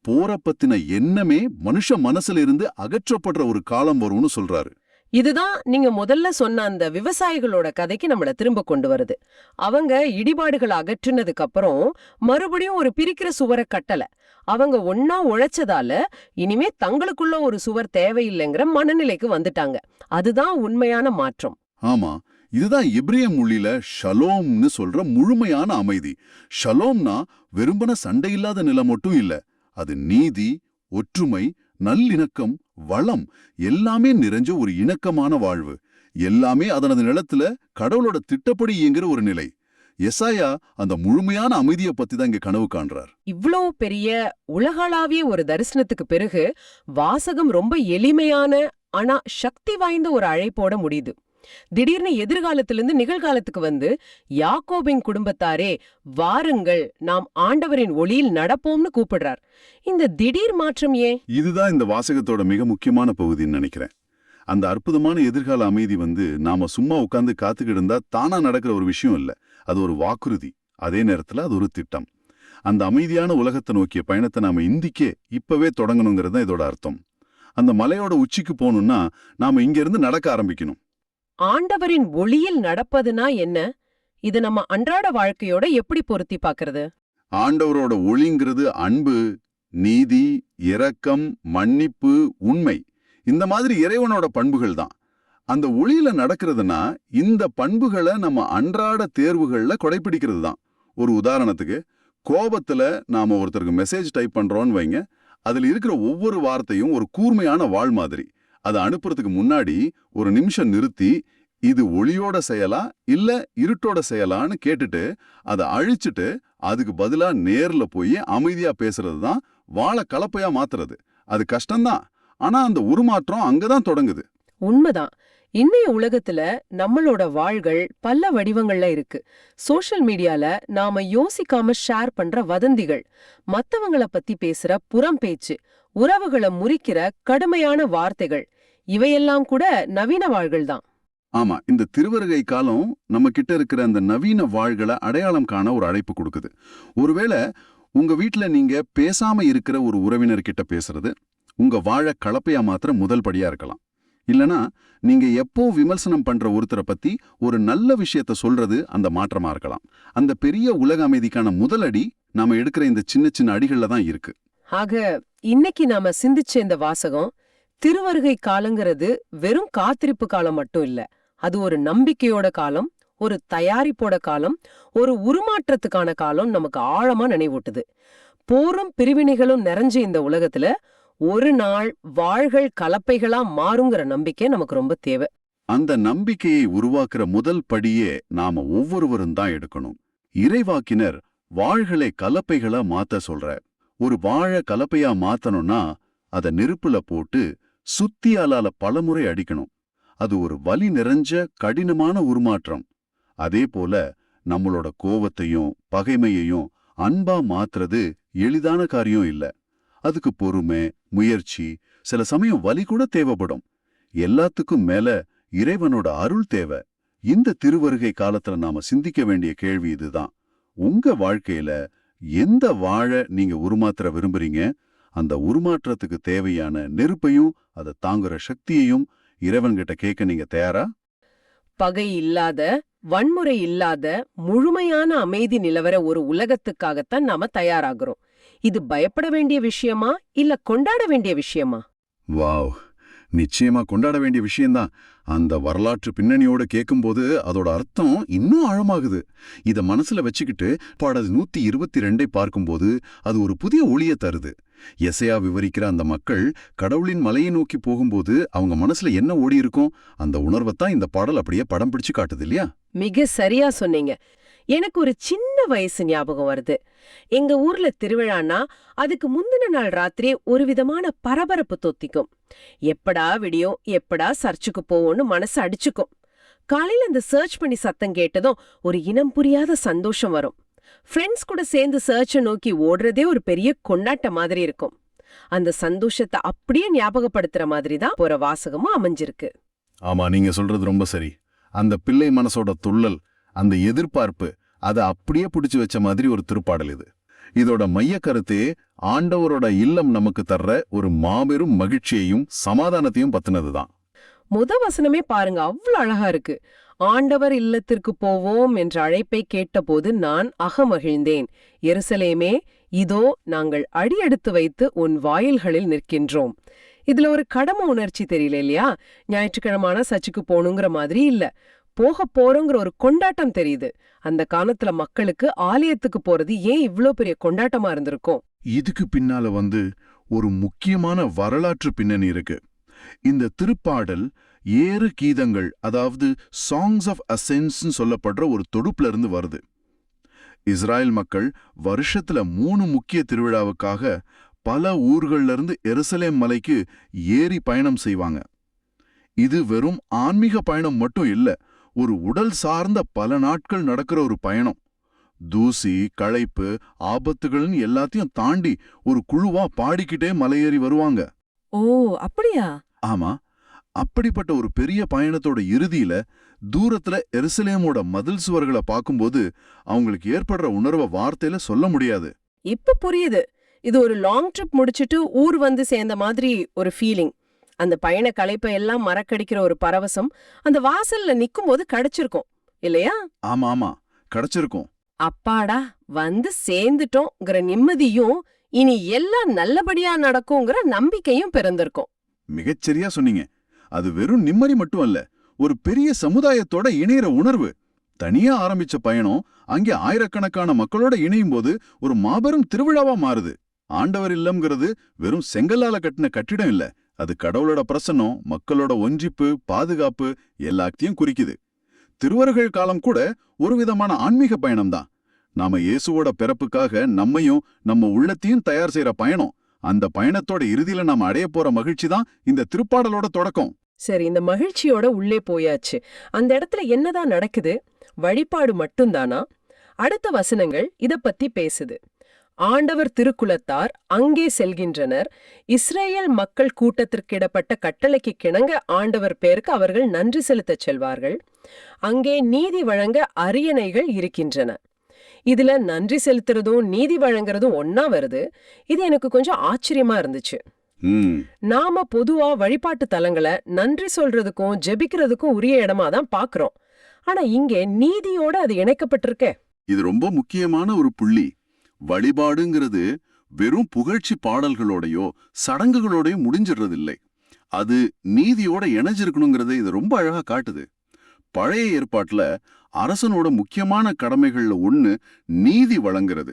போரை பத்தின எண்ணமே மனுஷ மனசுல இருந்து அகற்றப்படுற ஒரு காலம் வரும்னு சொல்றாரு. இதுதான் நீங்க முதல்ல சொன்ன அந்த விவசாயிகளோட கதைக்கு நம்மள திரும்ப கொண்டு வருது. அவங்க இடிபாடுகளை அகற்றினதுக்கு அப்புறம் மறுபடியும் ஒரு பிரிக்கிற சுவரை கட்டல. அவங்க ஒன்னா உழைச்சதால இனிமே தங்களுக்குள்ள ஒரு சுவர் தேவையில்லைங்கிற மனநிலைக்கு வந்துட்டாங்க. அதுதான் உண்மையான மாற்றம். ஆமா, இதுதான் எபிரேய மொழியில ஷலோம்னு சொல்ற முழுமையான அமைதி. ஷலோம்னா வெறுமன சண்டையில்லாத நிலம் மட்டும் இல்ல, அது நீதி, ஒற்றுமை, நல்லிணக்கம், வளம் எல்லாமே நிறைஞ்ச ஒரு இணக்கமான வாழ்வு. எல்லாமே அதனது நிலத்துல கடவுளோட திட்டப்படி இயங்குற ஒரு நிலை. எசாயா அந்த முழுமையான அமைதியை பத்தி தான் இங்க கனவு காண்றார். இவ்ளோ பெரிய உலகளாவிய ஒரு தரிசனத்துக்கு பிறகு வாசகம் ரொம்ப எளிமையான ஆனா சக்தி வாய்ந்த ஒரு அழைப்போட முடியுது. திடீர்னு எதிர்காலத்திலிருந்து நிகழ்காலத்துக்கு வந்து யாக்கோபின் குடும்பத்தாரே வாருங்கள் நாம் ஆண்டவரின் ஒளியில் நடப்போம்னு கூப்பிடுறார். இந்த திடீர் மாற்றம் ஏன்? இதுதான் இந்த வாசகத்தோட மிக முக்கியமான பகுதின்னு நினைக்கிறேன். அந்த அற்புதமான எதிர்கால அமைதி நாம சும்மா உட்கார்ந்து காத்துக்கிட்டு இருந்தா தானா நடக்கிற ஒரு விஷயம் இல்ல. அது ஒரு வாக்குறுதி. அதே நேரத்துல அது ஒரு திட்டம். அந்த அமைதியான உலகத்தை நோக்கிய பயணத்தை நாம இந்திக்கே இப்பவே தொடங்கணுங்கிறது தான் இதோட அர்த்தம். அந்த மலையோட உச்சிக்கு போகணும்னா நாம இங்க இருந்து நடக்க ஆரம்பிக்கணும். ஆண்டவரின் ஒளியில் நடப்பதுனா என்ன? இது நம்ம அன்றாட வாழ்க்கையோட எப்படி பொருத்தி பார்க்கறது? ஆண்டவரோட ஒளிங்கிறது அன்பு, நீதி, இரக்கம், மன்னிப்பு, உண்மை. இந்த மாதிரி இறைவனோட பண்புகள் தான். அந்த ஒளியில நடக்கிறதுனா இந்த பண்புகளை நம்ம அன்றாட தேர்வுகள்ல கொடைப்பிடிக்கிறது தான். ஒரு உதாரணத்துக்கு, கோபத்துல நாம ஒருத்தருக்கு மெசேஜ் டைப் பண்றோம்னு வைங்க. அதுல இருக்கிற ஒவ்வொரு வார்த்தையும் ஒரு கூர்மையான வாள் மாதிரி. அதை அனுப்புறதுக்கு முன்னாடி ஒரு நிமிஷம் நிறுத்தி இது ஒளியோட செயலா இல்ல இருட்டோட செயலான்னு கேட்டுட்டு அதை அழிச்சிட்டு அதுக்கு பதிலா நேர்ல போய் அமைதியா பேசுறது தான் வாழை கலப்பையா மாத்துறது. அது கஷ்டம்தான், ஆனா அந்த உருமாற்றம் அங்கதான் தொடங்குது. உண்மைதான். இன்னைய உலகத்துல நம்மளோட வாள்கள் பல வடிவங்கள்ல இருக்கு. சோஷியல் மீடியால நாம யோசிக்காம ஷேர் பண்ற வதந்திகள், மத்தவங்கள பத்தி பேசுற புறம் பேச்சு, உறவுகளை முறிக்கிற கடுமையான வார்த்தைகள், இவையெல்லாம் கூட நவீன வாள்கள் தான். ஆமா, இந்த திருவருகை காலம் நம்ம கிட்ட இருக்கிற அந்த நவீன வாள்களை அடையாளம் காண ஒரு அழைப்பு கொடுக்குது. ஒருவேளை உங்க வீட்ல நீங்க பேசாம இருக்கிற ஒரு உறவினர்கிட்ட பேசுறது உங்க வாழை கலப்பையா மாத்திர முதல் படியா இருக்கலாம். இல்லனா நீங்க எப்போ விமர்சனம் பண்ற ஒருத்தரை பத்தி ஒரு நல்ல விஷயத்த சொல்றது அந்த மாற்றமா இருக்கலாம். அந்த பெரிய உலக அமைதிக்கான முதல் அடி நாம எடுக்கிற இந்த சின்ன சின்ன அடிகள்ல தான் இருக்கு. ஆக இன்னைக்கு நாம சிந்திச்ச இந்த வாசகம், திருவருகை காலங்கிறது வெறும் காத்திருப்பு காலம் மட்டும் இல்ல. அது ஒரு நம்பிக்கையோட காலம், ஒரு தயாரிப்போட காலம், ஒரு உருமாற்றத்துக்கான காலம் நமக்கு ஆழமா நினைவூட்டுது. போரும் பிரிவினைகளும் நிறைஞ்ச இந்த உலகத்துல ஒரு நாள் வாள்கள் கலப்பைகளா மாறுங்கிற நம்பிக்கை நமக்கு ரொம்ப தேவை. அந்த நம்பிக்கையை உருவாக்குற முதல் படியே நாம ஒவ்வொருவரும் தான் எடுக்கணும். இறைவாக்கினர் வாள்களை கலப்பைகளா மாத்த சொல்ற. ஒரு வாழை கலப்பையா மாத்தணும்னா அதை நெருப்புல போட்டு சுத்தியாலால பலமுறை அடிக்கணும். அது ஒரு வலி நிறைஞ்ச கடினமான உருமாற்றம். அதே போல நம்மளோட கோவத்தையும் பகைமையையும் அன்பா மாத்துறது எளிதான காரியம் இல்ல. அதுக்கு பொறுமை, முயற்சி, சில சமயம் வலி கூட தேவைப்படும். எல்லாத்துக்கும் மேல இறைவனோட அருள் தேவை. இந்த திருவருகை காலத்துல நாம சிந்திக்க வேண்டிய கேள்வி இதுதான். உங்க வாழ்க்கையில எந்த வாழை நீங்க உருமாற்ற விரும்புறீங்க? அந்த உருமாற்றத்துக்கு தேவையான நெருப்பையும் அதை தாங்குற சக்தியையும் இறைவன்கிட்ட கேட்க நீங்க தயாரா? பகை இல்லாத, வன்முறை இல்லாத முழுமையான அமைதி நிலவர ஒரு உலகத்துக்காகத்தான் நாம தயாராகிறோம். இது பயப்பட வேண்டிய விஷயமா இல்ல கொண்டாட வேண்டிய விஷயமா? வாவ், நிச்சயமா கொண்டாட வேண்டிய விஷயம்தான். அந்த வரலாற்று பின்னணியோட கேட்கும்போது அதோட அர்த்தம் இன்னும் ஆழமாகுது. இத மனசுல வச்சுக்கிட்டு பாடல் 122 பார்க்கும்போது அது ஒரு புதிய ஒளியை தருது. எசையா விவரிக்கிற அந்த மக்கள் கடவுளின் மலையை நோக்கி போகும்போது அவங்க மனசுல என்ன ஓடி இருக்கும், அந்த உணர்வைத்தான் இந்த பாடல் அப்படியே படம் பிடிச்சு காட்டுது இல்லையா? மிக சரியா சொன்னீங்க. எனக்கு ஒரு சின்ன வயசு ஞாபகம் வருது. எங்க ஊர்ல திருவிழான்னா அதுக்கு முந்தின நாள் ராத்திரி ஒரு விதமான பரபரப்பு தொத்திக்கும். எப்படா விடியும், எப்படா சர்ச்சுக்கு போவோம்னு மனசு அடிச்சுக்கும். காலையில அந்த சர்ச் பண்ணி சத்தம் கேட்டதும் ஒரு இனம் புரியாத சந்தோஷம் வரும். ஃப்ரெண்ட்ஸ் கூட சேர்ந்து சர்ச்சை நோக்கி ஓடுறதே ஒரு பெரிய கொண்டாட்ட மாதிரி இருக்கும். அந்த சந்தோஷத்தை அப்படியே ஞாபகப்படுத்துற மாதிரி தான் போற வாசகமும் அமைஞ்சிருக்கு. ஆமா, நீங்க சொல்றது ரொம்ப சரி. அந்த பிள்ளை மனசோட துள்ளல், அந்த எதிர்பார்ப்பு, அதை அப்படியே பிடிச்சு வச்ச மாதிரி ஒரு திருப்பாடல் இது. இதோட மைய கருத்தே ஆண்டவரோட இல்லம் நமக்கு தர்ற ஒரு மாபெரும் மகிழ்ச்சியையும் சமாதானத்தையும் பத்தினதுதான். வசனமே பாருங்க, அவ்வளவு அழகா இருக்கு. ஆண்டவர் இல்லத்திற்கு போவோம் என்ற அழைப்பை கேட்டபோது நான் அகமகிழ்ந்தேன். எருசலேமே, இதோ நாங்கள் அடியெடுத்து வைத்து உன் வாயில்களில் நிற்கின்றோம். இதுல ஒரு கடமை உணர்ச்சி தெரியல இல்லையா? ஞாயிற்றுக்கிழமான சர்ச்சுக்கு போகணுங்கிற மாதிரி இல்ல, போக போறோங்கிற ஒரு கொண்டாட்டம் தெரியுது. அந்த காலத்துல மக்களுக்கு ஆலயத்துக்கு போறது ஏன் இவ்ளோ பெரிய கொண்டாட்டமா இருந்திருக்கும்? இதுக்கு பின்னால ஒரு முக்கியமான வரலாற்று பின்னணி இருக்கு. இந்த திருப்பாடல் ஏறு கீதங்கள், அதாவது சாங்ஸ் ஆஃப் அசென்ஸ் சொல்லப்படுற ஒரு தொடுப்புல இருந்து வருது. இஸ்ராயல் மக்கள் வருஷத்துல 3 முக்கிய திருவிழாவுக்காக பல ஊர்கள்ல இருந்து எருசலேம் மலைக்கு ஏறி பயணம் செய்வாங்க. இது வெறும் ஆன்மீக பயணம் மட்டும் இல்ல, ஒரு உடல் சார்ந்த பல நாட்கள் நடக்கிற ஒரு பயணம். தூசி, களைப்பு, ஆபத்துகள்னு எல்லாத்தையும் தாண்டி ஒரு குழுவா பாடிக்கிட்டே மலையேறி வருவாங்க. ஓ, அப்படியா? ஆமா, அப்படிப்பட்ட ஒரு பெரிய பயணத்தோட இறுதியில தூரத்துல எருசலேமோட மதில் சுவர்களை பார்க்கும்போது அவங்களுக்கு ஏற்படுற உணர்வை வார்த்தையில சொல்ல முடியாது. இப்ப புரியுது. இது ஒரு லாங் ட்ரிப் முடிச்சிட்டு ஊர் வந்து சேர்ந்த மாதிரி ஒரு ஃபீலிங். அந்த பயண களைப்பை எல்லாம் மறக்கடிக்கிற ஒரு பரவசம் அந்த வாசல்ல நிக்கும்போது கிடைச்சிருக்கும் இல்லையா? ஆமா ஆமா, கிடைச்சிருக்கும். அப்பாடா, வந்து சேர்ந்துட்டோங்கிற நிம்மதியும் இனி எல்லாம் நல்லபடியா நடக்குங்கிற நம்பிக்கையும் பிறந்திருக்கும். மிகச்சரியா சொன்னீங்க. அது வெறும் நிம்மதி மட்டும் அல்ல, ஒரு பெரிய சமுதாயத்தோட இணையற உணர்வு. தனியா ஆரம்பிச்ச பயணம் அங்கே ஆயிரக்கணக்கான மக்களோட இணையும் போது ஒரு மாபெரும் திருவிழாவா மாறுது. ஆண்டவர் இல்லம்ங்கிறது வெறும் செங்கல்லால கட்டின கட்டிடம் இல்ல, அது கடவுளோட பிரசன்னம், மக்களோட ஒன்றிப்பு, பாதுகாப்பு எல்லாத்தையும் குறிக்குது. திருவருகை காலம் கூட ஒரு விதமான ஆன்மீக பயணம்தான். நாம இயேசுவோட பிறப்புக்காக நம்மையும் நம்ம உள்ளத்தையும் தயார் செய்யற பயணம். அந்த பயணத்தோட இறுதியில நாம அடைய போற மகிழ்ச்சி தான் இந்த திருப்பாடலோட தொடக்கம். சரி, இந்த மகிழ்ச்சியோட உள்ளே போயாச்சு. அந்த இடத்துல என்னதான் நடக்குது? வழிபாடு மட்டும்தானா? அடுத்த வசனங்கள் இத பத்தி பேசுது. ஆண்டவர் திருக்குலத்தார் அங்கே செல்கின்றனர். இஸ்ரேல் மக்கள் கூட்டத்திற்கிடப்பட்ட கட்டளைக்கு கிணங்க ஆண்டவர் பேருக்கு அவர்கள் நன்றி செலுத்தச் செல்வார்கள். அங்கே நீதி வழங்க அரியணைகள் இருக்கின்றன. இதுல நன்றி செலுத்துறதும் நீதி வழங்குறதும் ஒன்னா வருது. இது எனக்கு கொஞ்சம் ஆச்சரியமா இருந்துச்சு. நாம பொதுவா வழிபாட்டு தலங்களை நன்றி சொல்றதுக்கும் ஜெபிக்கிறதுக்கும் உரிய இடமா தான் பாக்குறோம். ஆனா இங்கே நீதியோட அது இணைக்கப்பட்டிருக்கே. இது ரொம்ப முக்கியமான ஒரு புள்ளி. வழிபாடுங்கிறது வெறும் புகழ்ச்சி பாடல்களோடையோ சடங்குகளோடையோ முடிஞ்சிடுறதில்லை. அது நீதியோட இணைஞ்சிருக்கணுங்கிறத இது ரொம்ப அழகா காட்டுது. பழைய ஏற்பாட்டுல அரசனோட முக்கியமான கடமைகள்ல ஒண்ணு நீதி வழங்குறது.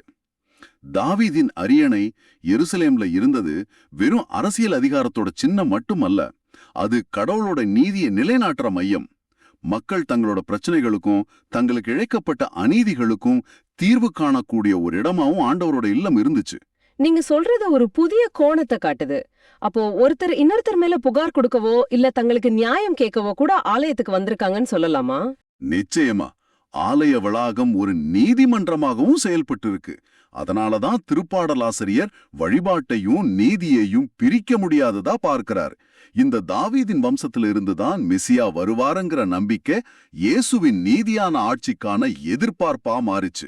தாவீதின் அரியணை எருசலேம்ல இருந்தது வெறும் அரசியல் அதிகாரத்தோட சின்னம் மட்டுமல்ல, அது கடவுளோட நீதியை நிலைநாட்டுற மையம். மக்கள் தங்களோட பிரச்சனைகளுக்கும் தங்களுக்கு இழைக்கப்பட்ட அநீதிகளுக்கும் தீர்வு காணக்கூடிய ஒரு இடமாவும் ஆண்டவரோட இல்லம் இருந்துச்சு. நீங்க சொல்றது ஒரு புதிய கோணத்தை காட்டுது. அப்போ ஒருத்தர் இன்னொருத்தர் மேல புகார் கொடுக்கவோ இல்ல தங்களுக்கு நியாயம் கேட்கவோ கூட ஆலயத்துக்கு வந்திருக்காங்கன்னு சொல்லலாமா? நிச்சயமா, ஆலய வளாகம் ஒரு நீதிமன்றமாகவும் செயல்பட்டு இருக்கு. அதனாலதான் திருப்பாடலாசிரியர் வழிபாட்டையும் நீதியையும் பிரிக்க முடியாததா பார்க்கிறார். இந்த தாவீதின் வம்சத்துல இருந்துதான் மெசியா வருவாருங்கிற நம்பிக்கை இயேசுவின் நீதியான ஆட்சிக்கான எதிர்பார்ப்பா மாறிச்சு.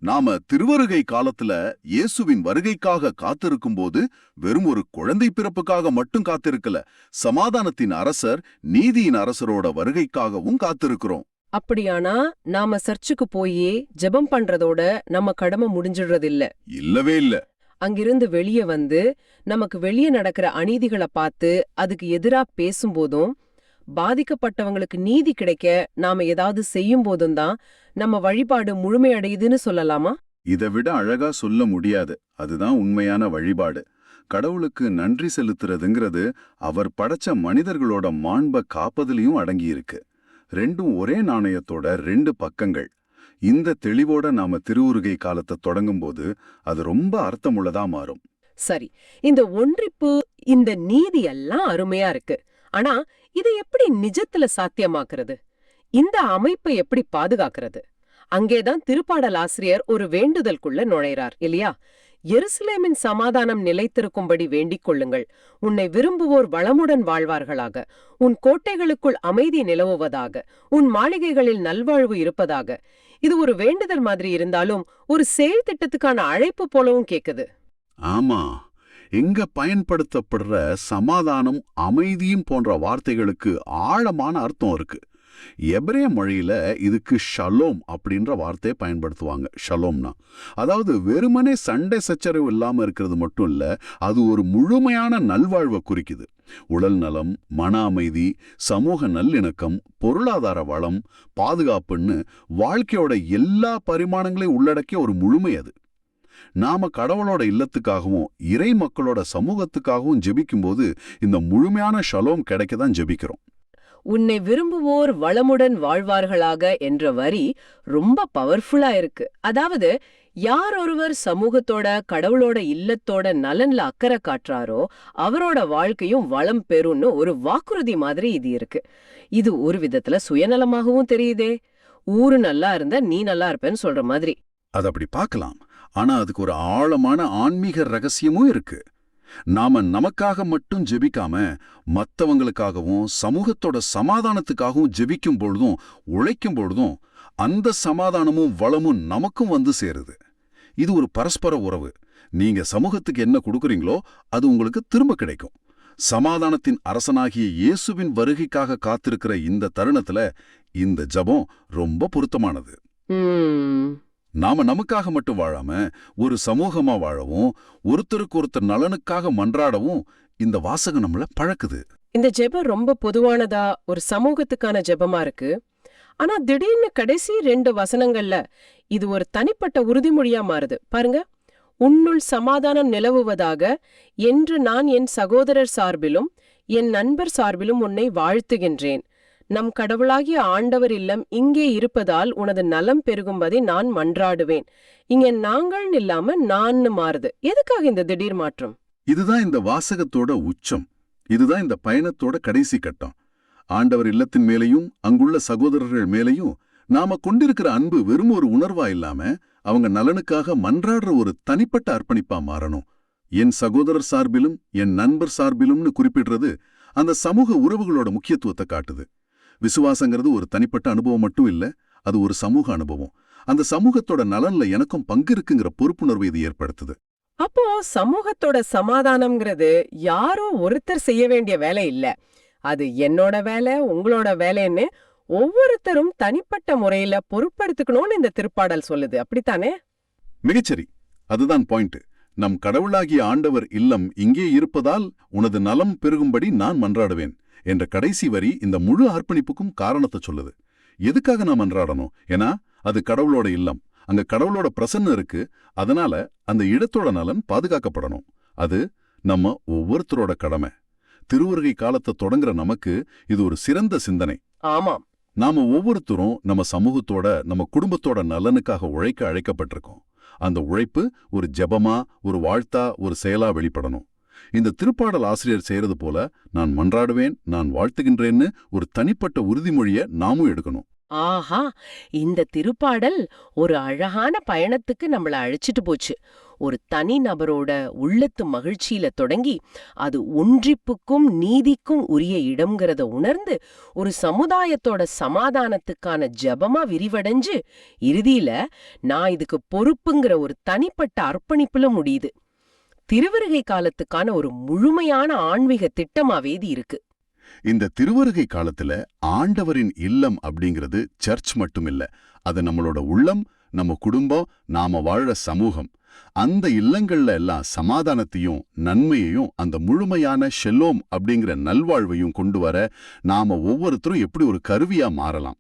நாம திருவருகை காலத்துல இயேசுவின் வருகைக்காக காத்திருக்கும் போது வெறும் ஒரு குழந்தை பிறப்புக்காக மட்டும் காத்திருக்கல, சமாதானத்தின் அரசர், நீதியின் அரசரோட வருகைக்காகவும் காத்திருக்கிறோம். அப்படியானா நாம சர்ச்சுக்கு போயே ஜெபம் பண்றதோட நம்ம கடமை முடிஞ்சிடுறது இல்ல. இல்லவே இல்ல. அங்கிருந்து வெளியே வந்து நமக்கு வெளியே நடக்கிற அநீதிகளை பார்த்து அதுக்கு எதிரா பேசும்போதும் பாதிக்கப்பட்டவங்களுக்கு நீதி கிடைக்க நாம ஏதாவது செய்யும் போதும் தான் நம்ம வழிபாடு முழுமையடையுதுன்னு சொல்லலாமா? இதை விட அழகா சொல்ல முடியாது. அதுதான் உண்மையான வழிபாடு. கடவுளுக்கு நன்றி செலுத்துறதுங்கிறது அவர் படைச்ச மனிதர்களோட மாண்பை காப்பதிலையும் அடங்கியிருக்கு. ரெண்டும் ஒரே நாணயத்தோட 2 பக்கங்கள். இந்த தெளிவோட நாம திருவுருகை காலத்தை தொடங்கும் போது அது ரொம்ப அர்த்தமுள்ளதா மாறும். சரி, இந்த ஒன்றிப்பு, இந்த நீதி எல்லாம் அருமையா இருக்கு. ஆனா இதை எப்படி நிஜத்துல சாத்தியமாக்குறது? இந்த அமைப்பை எப்படி பாதுகாக்கிறது? அங்கேதான் திருப்பாடல் ஆசிரியர் ஒரு வேண்டுதலுக்குள்ள நுழைறார் இல்லையா? எருசலேமின் சமாதானம் நிலைத்திருக்கும்படி வேண்டிக் கொள்ளுங்கள். உன்னை விரும்புவோர் வளமுடன் வாழ்வார்களாக. உன் கோட்டைகளுக்குள் அமைதி நிலவுவதாக. உன் மாளிகைகளில் நல்வாழ்வு இருப்பதாக. இது ஒரு வேண்டுதல் மாதிரி இருந்தாலும் ஒரு செயல் திட்டத்துக்கான அழைப்பு போலவும் கேக்குது. ஆமா, எங்க பயன்படுத்தப்படுற சமாதானம், அமைதியும் போன்ற வார்த்தைகளுக்கு ஆழமான அர்த்தம் இருக்கு. எபிரேய மொழியில இதுக்கு ஷலோம் அப்படின்ற வார்த்தையை பயன்படுத்துவாங்க. ஷலோம்னா அதாவது வெறுமனே சண்டை சச்சரவு இல்லாம இருக்கிறது மட்டும் இல்ல, அது ஒரு முழுமையான நல்வாழ்வை குறிக்குது. உடல் நலம், மன அமைதி, சமூக நல்லிணக்கம், பொருளாதார வளம், பாதுகாப்புன்னு வாழ்க்கையோட எல்லா பரிமாணங்களையும் உள்ளடக்கிய ஒரு முழுமை அது. நாம கடவுளோட இல்லத்துக்காகவும் இறை மக்களோட சமூகத்துக்காகவும் ஜெபிக்கும்போது இந்த முழுமையான ஷலோம் கிடைக்க தான் ஜெபிக்கிறோம். உன்னை விரும்புவோர் வளமுடன் வாழ்வார்களாக என்ற வரி ரொம்ப பவர்ஃபுல்லா இருக்கு. அதாவது யார் ஒருவர் சமூகத்தோட கடவுளோட இல்லத்தோட நலன்ல அக்கறை காட்டுறாரோ அவரோட வாழ்க்கையும் வளம் பெறும்னு ஒரு வாக்குறுதி மாதிரி இது இருக்கு. இது ஒரு விதத்துல சுயநலமாகவும் தெரியுதே. ஊரு நல்லா இருந்தா நீ நல்லா இருப்பேன்னு சொல்ற மாதிரி. அது அப்படி பார்க்கலாம். ஆனா அதுக்கு ஒரு ஆழமான ஆன்மீக ரகசியமும் இருக்கு. நாம நமக்காக மட்டும் ஜெபிக்காம மத்தவங்களுக்காகவும் சமூகத்தோட சமாதானத்துக்காகவும் ஜெபிக்கும் பொழுதும் உழைக்கும் பொழுதும் அந்த சமாதானமும் வளமும் நமக்கும் வந்து சேருது. இது ஒரு பரஸ்பர உறவு. நீங்க சமூகத்துக்கு என்ன கொடுக்குறீங்களோ அது உங்களுக்கு திரும்ப கிடைக்கும். சமாதானத்தின் அரசனாகிய இயேசுவின் வருகைக்காக காத்திருக்கிற இந்த தருணத்துல இந்த ஜெபம் ரொம்ப பொருத்தமானது. நாம நமக்காக மட்டும் வாழாம ஒரு சமூகமா வாழவும் ஒருத்தருக்கு ஒருத்தர் நலனுக்காக மன்றாடவும் இந்த வாசகம் நம்மள பழக்குது. இந்த ஜெபம் ரொம்ப பொதுவானதா ஒரு சமூகத்துக்கான ஜெபமா இருக்கு. ஆனா திடீர்னு கடைசி 2 வசனங்கள்ல இது ஒரு தனிப்பட்ட உறுதிமொழியா மாறுது பாருங்க. உன்னுள் சமாதானம் நிலவுவதாக என்று நான் என் சகோதரர் சார்பிலும் என் நண்பர் சார்பிலும் உன்னை வாழ்த்துகின்றேன். நம் கடவுளாகிய ஆண்டவர் இல்லம் இங்கே இருப்பதால் உனது நலம் பெருகும்பதை நான் மன்றாடுவேன். இங்க நாங்கள்னு இல்லாம நான்னு மாறுது. எதுக்காக இந்த திடீர் மாற்றம்? இதுதான் இந்த வாசகத்தோட உச்சம். இதுதான் இந்த பயணத்தோட கடைசி கட்டம். ஆண்டவர் இல்லத்தின் மேலையும் அங்குள்ள சகோதரர்கள் மேலையும் நாம கொண்டிருக்கிற அன்பு வெறும் ஒரு உணர்வா இல்லாம அவங்க நலனுக்காக மன்றாடுற ஒரு தனிப்பட்ட அர்ப்பணிப்பா மாறணும். என் சகோதரர் சார்பிலும் என் நண்பர் சார்பிலும்னு குறிப்பிடுறது அந்த சமூக உறவுகளோட முக்கியத்துவத்தை காட்டுது. விசுவாசங்கிறது ஒரு தனிப்பட்ட அனுபவம் மட்டும் இல்ல, அது ஒரு சமூக அனுபவம். அந்த சமூகத்தோட நலன்ல எனக்கும் பங்கு இருக்குங்கிற பொறுப்புணர்வு இது ஏற்படுத்துது. அப்போ சமூகத்தோட சமாதானம்ங்கிறது யாரோ ஒருத்தர் செய்ய வேண்டிய வேலை இல்ல. அது என்னோட வேலை, உங்களோட வேலைன்னு ஒவ்வொருத்தரும் தனிப்பட்ட முறையில பொறுப்பெடுத்துக்கணும்னு இந்த திருப்பாடல் சொல்லுது. அப்படித்தானே? மிகச்சரி. அதுதான் பாயிண்ட். நம் கடவுளாகிய ஆண்டவர் இல்லம் இங்கே இருப்பதால் உனது நலம் பெருகும்படி நான் மன்றாடுவேன் என்ற கடைசி வரி இந்த முழு அர்ப்பணிப்புக்கும் காரணத்தை சொல்லுது. எதுக்காக நான் மன்றாடணும்? ஏன்னா அது கடவுளோட இல்லம். அங்க கடவுளோட பிரசன்னம் இருக்கு. அதனால அந்த இடத்தோட நலன் பாதுகாக்கப்படணும். அது நம்ம ஒவ்வொருத்தரோட கடமை. திருவருகை காலத்தை தொடங்குற நமக்கு இது ஒரு சிறந்த சிந்தனை. ஆமாம். நாம ஒவ்வொருத்தரும் நம்ம சமூகத்தோட நம்ம குடும்பத்தோட நலனுக்காக உழைக்க அழைக்கப்பட்டிருக்கோம். அந்த உழைப்பு ஒரு ஜெபமா, ஒரு வாழ்த்தா, ஒரு செயலா வெளிப்படணும். இந்த திருப்பாடல் ஆசிரியர் செய்யறது போல நான் மன்றாடுவேன், நான் வாழ்த்துகின்றேன்னு ஒரு தனிப்பட்ட உறுதிமொழியை நாமும் எடுக்கணும். ஆஹா, இந்த திருப்பாடல் ஒரு அழகான பயணத்துக்கு நம்மள அழைச்சிட்டு போச்சு. ஒரு தனி நபரோட உள்ளத்து மகிழ்ச்சியில தொடங்கி அது ஒன்றிப்புக்கும் நீதிக்கும் உரிய இடம்ங்கிறத உணர்ந்து ஒரு சமுதாயத்தோட சமாதானத்துக்கான ஜெபமா விரிவடைஞ்சு இறுதியில நான் இதுக்கு பொறுப்புங்கிற ஒரு தனிப்பட்ட அர்ப்பணிப்புல முடியுது. திருவருகை காலத்துக்கான ஒரு முழுமையான ஆன்மீக திட்டமாவே இது இருக்கு. இந்த திருவருகை காலத்துல ஆண்டவரின் இல்லம் அப்படிங்கிறது சர்ச் மட்டுமில்ல, அது நம்மளோட உள்ளம், நம்ம குடும்பம், நாம வாழற சமூகம். அந்த இல்லங்கள்ல எல்லாம் சமாதானத்தையும் நன்மையையும் அந்த முழுமையான ஷெலோம் அப்படிங்கிற நல்வாழ்வையும் கொண்டு வர நாம ஒவ்வொருத்தரும் எப்படி ஒரு கருவியா மாறலாம்.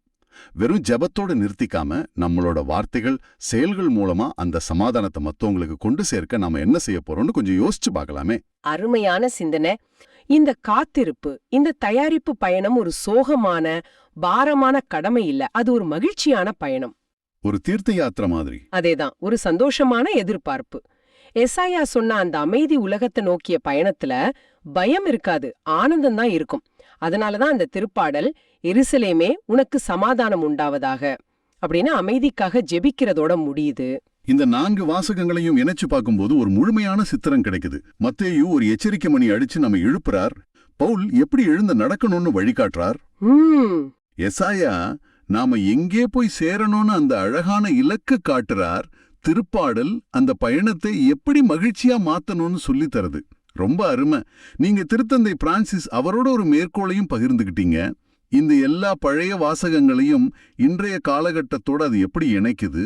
வெறும் ஜெபத்தோட நிறுத்திக்காம நம்மளோட வார்த்தைகள், செயல்கள் மூலமா அந்த சமாதானத்தை மத்தவங்களுக்கு கொண்டு சேர்க்க நாம என்ன செய்ய போறோம்னு கொஞ்சம் யோசிச்சு பார்க்கலாமே. அருமையான சிந்தனை. இந்த காத்திருப்பு, இந்த தயாரிப்பு பயணம் ஒரு சோகமான பாரமான கடமை இல்ல, அது ஒரு மகிழ்ச்சியான பயணம். ஒரு தீர்த்த யாத்திரை மாதிரி. அதேதான், ஒரு சந்தோஷமான எதிர்பார்ப்பு. எசாயா சொன்ன அந்த அமைதி உலகத்தை நோக்கிய பயணத்துல பயம் இருக்காது, ஆனந்தம்தான் இருக்கும். அதனாலதான் அந்த திருப்பாடல் எருசலேமே உனக்கு சமாதானம் உண்டாவதாக அப்படின்னு அமைதிக்காக ஜெபிக்கிறதோட முடியுது. இந்த 4 வாசகங்களையும் இணைச்சு பார்க்கும்போது ஒரு முழுமையான சித்திரம் கிடைக்குது. மத்தேயு ஒரு எச்சரிக்கை மணி அடிச்சு நம்ம எழுப்புறார். பவுல் எப்படி எழுந்து நடக்கணும்னு வழிகாட்டுறார். எசாயா நாம எங்கே போய் சேரணும்னு அந்த அழகான இலக்கு காட்டுறார். திருப்பாடல் அந்த பயணத்தை எப்படி மகிழ்ச்சியா மாத்தணும்னு சொல்லி தருது. ரொம்ப அருமை. நீங்க திருத்தந்தை பிரான்சிஸ் அவரோட ஒரு மேற்கோளையும் பகிர்ந்துகிட்டீங்க. இந்த எல்லா பழைய வாசகங்களையும் இன்றைய காலகட்டத்தோட அது எப்படி இணைக்குது?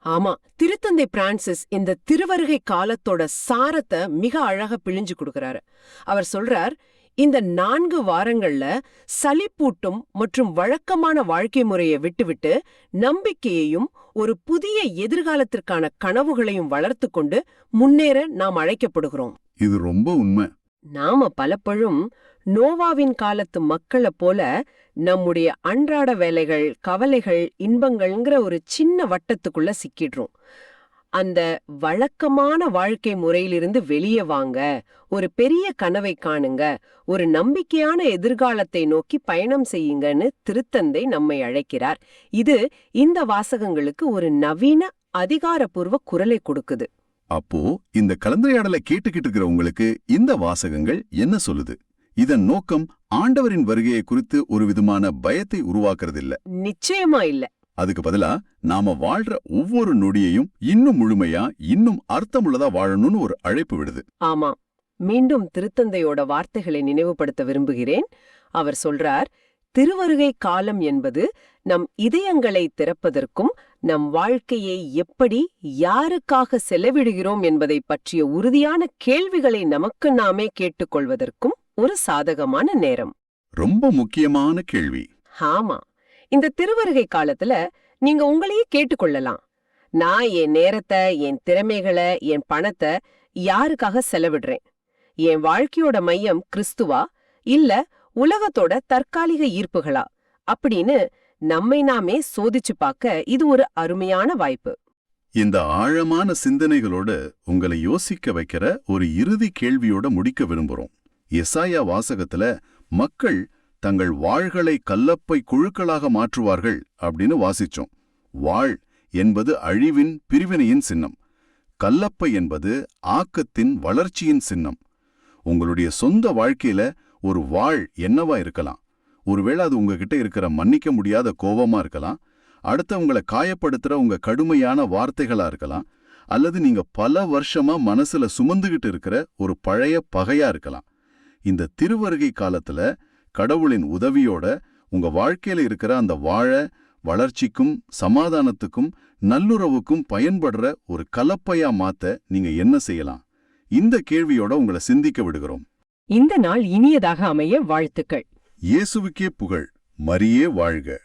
ஆமா, திருத்தந்தை பிரான்சிஸ் இந்த திருவருகை காலத்தோட சாரத்தை மிக அழகா பிழிஞ்சு கொடுக்கறாரு. அவர் சொல்றார், இந்த 4 வாரங்கள்ல சலிப்பூட்டும் மற்றும் வழக்கமான வாழ்க்கை முறையை விட்டுவிட்டு நம்பிக்கையையும் ஒரு புதிய எதிர்காலத்திற்கான கனவுகளையும் வளர்த்து கொண்டு முன்னேற நாம் அழைக்கப்படுகிறோம். இது ரொம்ப உண்மை. நாம பலப்பழும் நோவாவின் காலத்து மக்களைப் போல நம்முடைய அன்றாட வேலைகள், கவலைகள், இன்பங்கள்ங்கிற ஒரு சின்ன வட்டத்துக்குள்ள சிக்கிடுறோம். அந்த வழக்கமான வாழ்க்கை முறையிலிருந்து வெளியே வாங்க, ஒரு பெரிய கனவை காணுங்க, ஒரு நம்பிக்கையான எதிர்காலத்தை நோக்கி பயணம் செய்யுங்கன்னு திருத்தந்தை நம்மை அழைக்கிறார். இது இந்த வாசகங்களுக்கு ஒரு நவீன அதிகாரப்பூர்வ குரலை கொடுக்குது. அப்போ இந்த கலந்துரையாடலை கேட்டுக்கிட்டு இருக்கிற உங்களுக்கு இந்த வாசகங்கள் என்ன சொல்லுது? இதன் நோக்கம் ஆண்டவரின் வருகையை குறித்து ஒரு விதமான பயத்தை உருவாக்குறதில்ல. நிச்சயமா இல்ல. அதுக்கு பதிலா நாம வாழ்ற ஒவ்வொரு நொடியையும் இன்னும் முழுமையா, இன்னும் அர்த்தமுள்ளதா வாழணும்னு ஒரு அழைப்பு விடுது. ஆமா, மீண்டும் திருத்தந்தையோட வார்த்தைகளை நினைவுபடுத்த விரும்புகிறேன். அவர் சொல்றார், திருவருகை காலம் என்பது நம் இதயங்களை திறப்பதற்கும் நம் வாழ்க்கையை எப்படி, யாருக்காக செலவிடுகிறோம் என்பதை பற்றிய உறுதியான கேள்விகளை நமக்கு நாமே கேட்டுக்கொள்வதற்கும் ஒரு சாதகமான நேரம். ரொம்ப முக்கியமான கேள்வி. ஆமா, இந்த திருவருகை காலத்துல நீங்க உங்களையே கேட்டுக்கொள்ளலாம். நான் என் நேரத்தை, என் திறமைகளை, என் பணத்தை யாருக்காக செலவிடுறேன்? என் வாழ்க்கையோட மையம் கிறிஸ்துவா இல்ல உலகத்தோட தற்காலிக ஈர்ப்புகளா அப்படின்னு நம்மை நாமே சோதிச்சு பார்க்க இது ஒரு அருமையான வாய்ப்பு. இந்த ஆழமான சிந்தனைகளோட உங்களை யோசிக்க வைக்கிற ஒரு இறுதி கேள்வியோட முடிக்க விரும்புறோம். எசாயா வாசகத்துல மக்கள் தங்கள் வாள்களை கல்லப்பை குழுக்களாக மாற்றுவார்கள் அப்படின்னு வாசிச்சோம். வாள் என்பது அழிவின், பிரிவினையின் சின்னம். கல்லப்பை என்பது ஆக்கத்தின், வளர்ச்சியின் சின்னம். உங்களுடைய சொந்த வாழ்க்கையில ஒரு வாள் என்னவா இருக்கலாம்? ஒருவேளை அது உங்ககிட்ட இருக்கிற மன்னிக்க முடியாத கோபமா இருக்கலாம், அடுத்தவங்களை காயப்படுத்துற உங்க கடுமையான வார்த்தைகளா இருக்கலாம், அல்லது நீங்க பல வருஷமா மனசுல சுமந்துகிட்டு இருக்கிற ஒரு பழைய பகையா இருக்கலாம். இந்த திருவருகை காலத்துல கடவுளின் உதவியோட உங்க வாழ்க்கையில இருக்கிற அந்த வாழ, வளர்ச்சிக்கும் சமாதானத்துக்கும் நல்லுறவுக்கும் பயன்படுற ஒரு கலப்பையா மாத்த நீங்க என்ன செய்யலாம்? இந்த கேள்வியோட உங்களை சிந்திக்க விடுகிறோம். இந்த நாள் இனியதாக அமைய வாழ்த்துக்கள். இயேசுவுக்கே புகழ். மரியே வாழ்க.